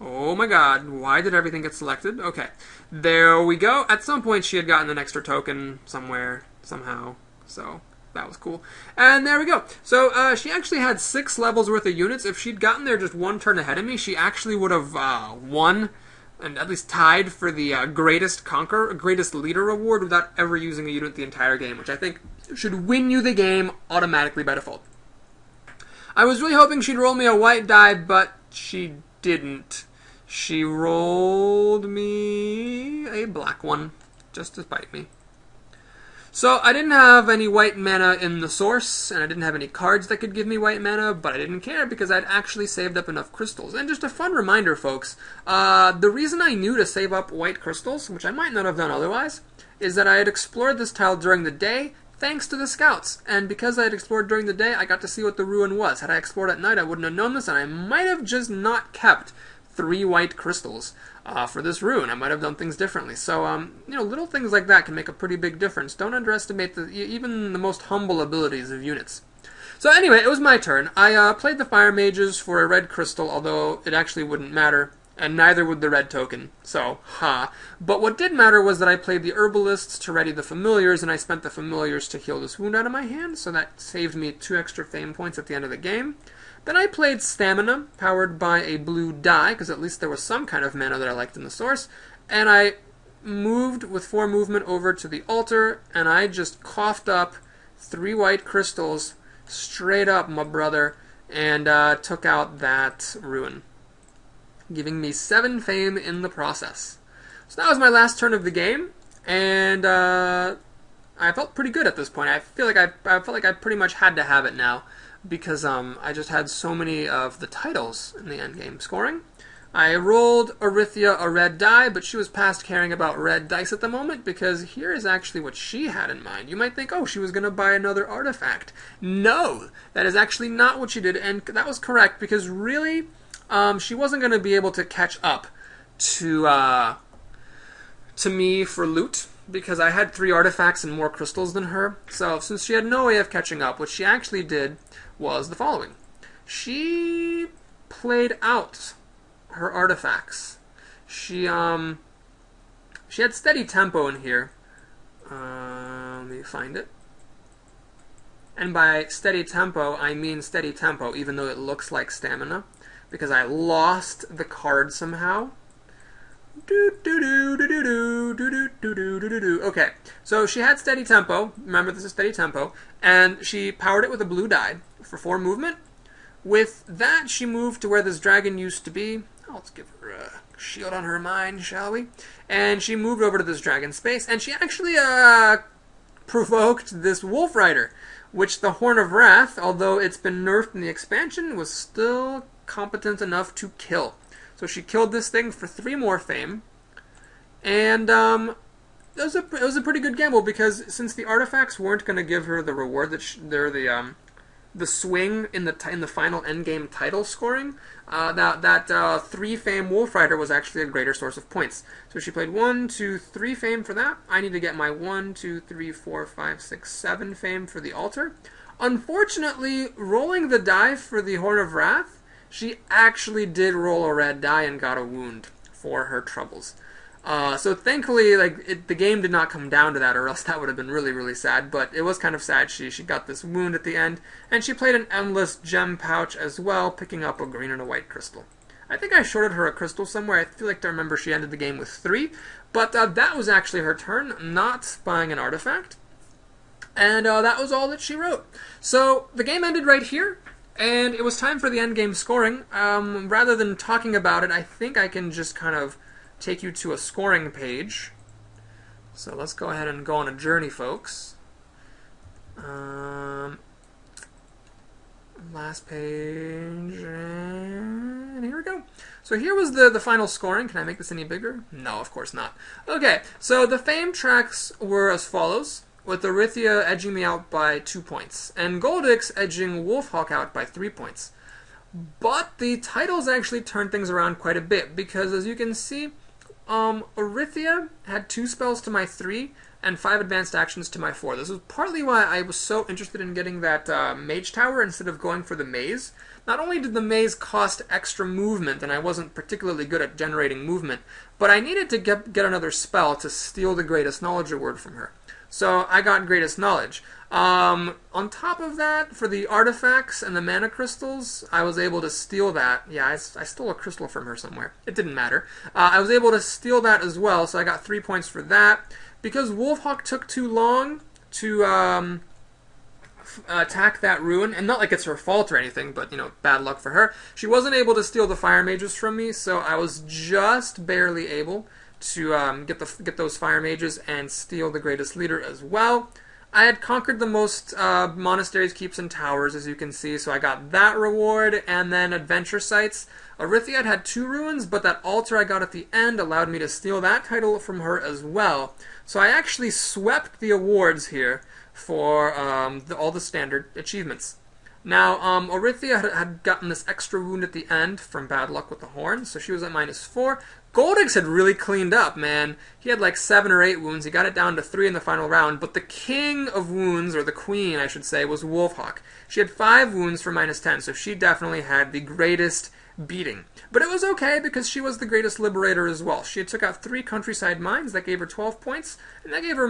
S1: Oh my god. Why did everything get selected? Okay. There we go. At some point she had gotten an extra token somewhere, somehow. So that was cool. And there we go. So she actually had 6 levels worth of units. If she'd gotten there just 1 turn ahead of me, she actually would have won and at least tied for the greatest leader award without ever using a unit the entire game, which I think should win you the game automatically by default. I was really hoping she'd roll me a white die, but she didn't. She rolled me a black one, just to spite me. So I didn't have any white mana in the source, and I didn't have any cards that could give me white mana, but I didn't care because I'd actually saved up enough crystals. And just a fun reminder, folks, the reason I knew to save up white crystals, which I might not have done otherwise, is that I had explored this tile during the day, thanks to the scouts. And because I had explored during the day, I got to see what the ruin was. Had I explored at night, I wouldn't have known this, and I might have just not kept 3 white crystals for this ruin. I might have done things differently. So, you know, little things like that can make a pretty big difference. Don't underestimate even the most humble abilities of units. So anyway, it was my turn. I played the Fire Mages for a red crystal, although it actually wouldn't matter, and neither would the red token. So, But what did matter was that I played the Herbalists to ready the Familiars, and I spent the Familiars to heal this wound out of my hand, so that saved me 2 extra fame points at the end of the game. Then I played Stamina, powered by a blue die, because at least there was some kind of mana that I liked in the source. And I moved with 4 movement over to the altar, and I just coughed up 3 white crystals straight up, my brother, and took out that ruin, giving me 7 fame in the process. So that was my last turn of the game, and I felt pretty good at this point. I felt like I pretty much had to have it now, because I just had so many of the titles in the endgame scoring. I rolled Orithia a red die, but she was past caring about red dice at the moment, because here is actually what she had in mind. You might think, oh, she was going to buy another artifact. No, that is actually not what she did, and that was correct, because really, she wasn't going to be able to catch up to me for loot, because I had 3 artifacts and more crystals than her. So since she had no way of catching up, what she actually did was the following. She played out her artifacts. She had steady tempo in here. Let me find it. And by steady tempo, I mean steady tempo, even though it looks like stamina, because I lost the card somehow. Okay, so she had steady tempo. Remember, this is steady tempo. And she powered it with a blue die for 4 movement. With that, she moved to where this dragon used to be. Oh, let's give her a shield on her mind, shall we? And she moved over to this dragon space, and she actually provoked this wolf rider, which the Horn of Wrath, although it's been nerfed in the expansion, was still competent enough to kill. So she killed this thing for 3 more fame, and it was a pretty good gamble, because since the artifacts weren't going to give her the reward that they're the swing in the final endgame title scoring, that 3 fame wolf rider was actually a greater source of points. So she played 1, 2, 3 fame for that. I need to get my 1, 2, 3, 4, 5, 6, 7 fame for the altar. Unfortunately, rolling the die for the Horn of Wrath, she actually did roll a red die and got a wound for her troubles. So thankfully, the game did not come down to that, or else that would have been really, really sad. But it was kind of sad. She got this wound at the end, and she played an endless gem pouch as well, picking up a green and a white crystal. I think I shorted her a crystal somewhere. I feel like I remember she ended the game with 3, but that was actually her turn, not buying an artifact. And that was all that she wrote. So the game ended right here, and it was time for the endgame scoring. Rather than talking about it, I think I can just kind of take you to a scoring page. So let's go ahead and go on a journey, folks. Last page, and here we go. So here was the final scoring. Can I make this any bigger? No, of course not. Okay, so the fame tracks were as follows, with Arythia edging me out by 2 points, and Goldix edging Wolfhawk out by 3 points. But the titles actually turned things around quite a bit, because as you can see, Arythia had 2 spells to my 3 and 5 advanced actions to my 4. This was partly why I was so interested in getting that Mage Tower instead of going for the Maze. Not only did the Maze cost extra movement, and I wasn't particularly good at generating movement, but I needed to get another spell to steal the Greatest Knowledge Award from her. So I got Greatest Knowledge. On top of that, for the artifacts and the mana crystals, I was able to steal that. Yeah, I stole a crystal from her somewhere. It didn't matter. I was able to steal that as well, so I got 3 points for that. Because Wolfhawk took too long to attack that ruin, and not like it's her fault or anything, but, you know, bad luck for her, she wasn't able to steal the fire mages from me, so I was just barely able to get those fire mages and steal the greatest leader as well. I had conquered the most monasteries, keeps, and towers, as you can see, so I got that reward, and then adventure sites. Arythia had 2 ruins, but that altar I got at the end allowed me to steal that title from her as well. So I actually swept the awards here for all the standard achievements. Now, Arythia had gotten this extra wound at the end from bad luck with the horn, so she was at -4. Goldix had really cleaned up, man. He had like 7 or 8 wounds. He got it down to 3 in the final round, but the king of wounds, or the queen, I should say, was Wolfhawk. She had 5 wounds for -10, so she definitely had the greatest beating. But it was okay, because she was the greatest liberator as well. She had took out 3 countryside mines. That gave her 12 points, and that gave her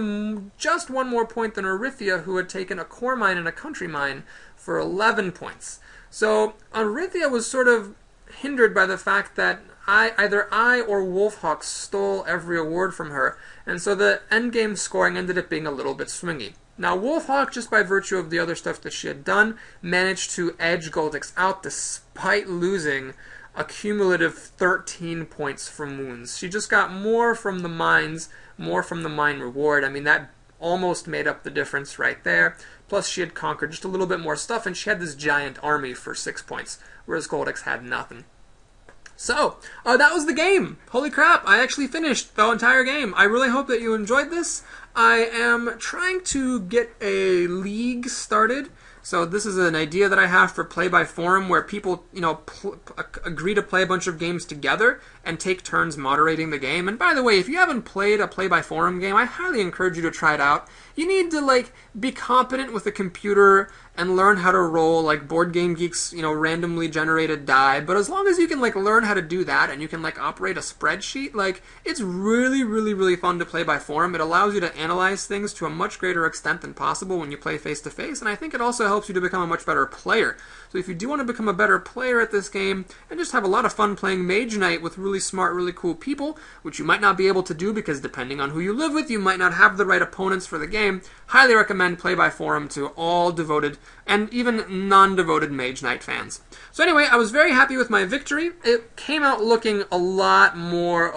S1: just 1 more point than Arythia, who had taken a core mine and a country mine for 11 points. So Arythia was sort of hindered by the fact that either I or Wolfhawk stole every award from her, and so the endgame scoring ended up being a little bit swingy. Now, Wolfhawk, just by virtue of the other stuff that she had done, managed to edge Goldix out despite losing a cumulative 13 points from wounds. She just got more from the mines, more from the mine reward. I mean, that almost made up the difference right there. Plus, she had conquered just a little bit more stuff, and she had this giant army for 6 points, whereas Goldix had nothing. So, that was the game. Holy crap, I actually finished the entire game. I really hope that you enjoyed this. I am trying to get a league started. So this is an idea that I have for Play by Forum, where people, you know, agree to play a bunch of games together and take turns moderating the game. And by the way, if you haven't played a Play by Forum game, I highly encourage you to try it out. You need to, like, be competent with a computer and learn how to roll like Board Game Geek's, randomly generated die. But as long as you can like learn how to do that and you can like operate a spreadsheet, like it's really, really, really fun to play by forum. It allows you to analyze things to a much greater extent than possible when you play face to face, and I think it also helps you to become a much better player. So if you do want to become a better player at this game and just have a lot of fun playing Mage Knight with really smart, really cool people, which you might not be able to do because depending on who you live with, you might not have the right opponents for the game, highly recommend Play by Forum to all devoted and even non-devoted Mage Knight fans. So anyway, I was very happy with my victory. It came out looking a lot more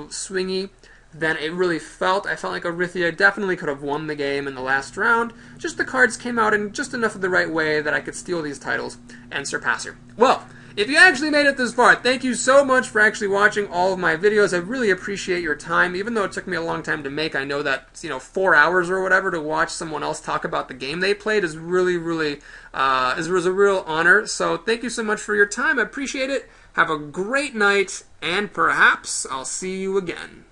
S1: swingy than it really felt. I felt like Orithia definitely could have won the game in the last round. Just the cards came out in just enough of the right way that I could steal these titles and surpass her. Well, if you actually made it this far, thank you so much for actually watching all of my videos. I really appreciate your time. Even though it took me a long time to make, I know that 4 hours or whatever to watch someone else talk about the game they played is really, really was a real honor. So thank you so much for your time. I appreciate it. Have a great night, and perhaps I'll see you again.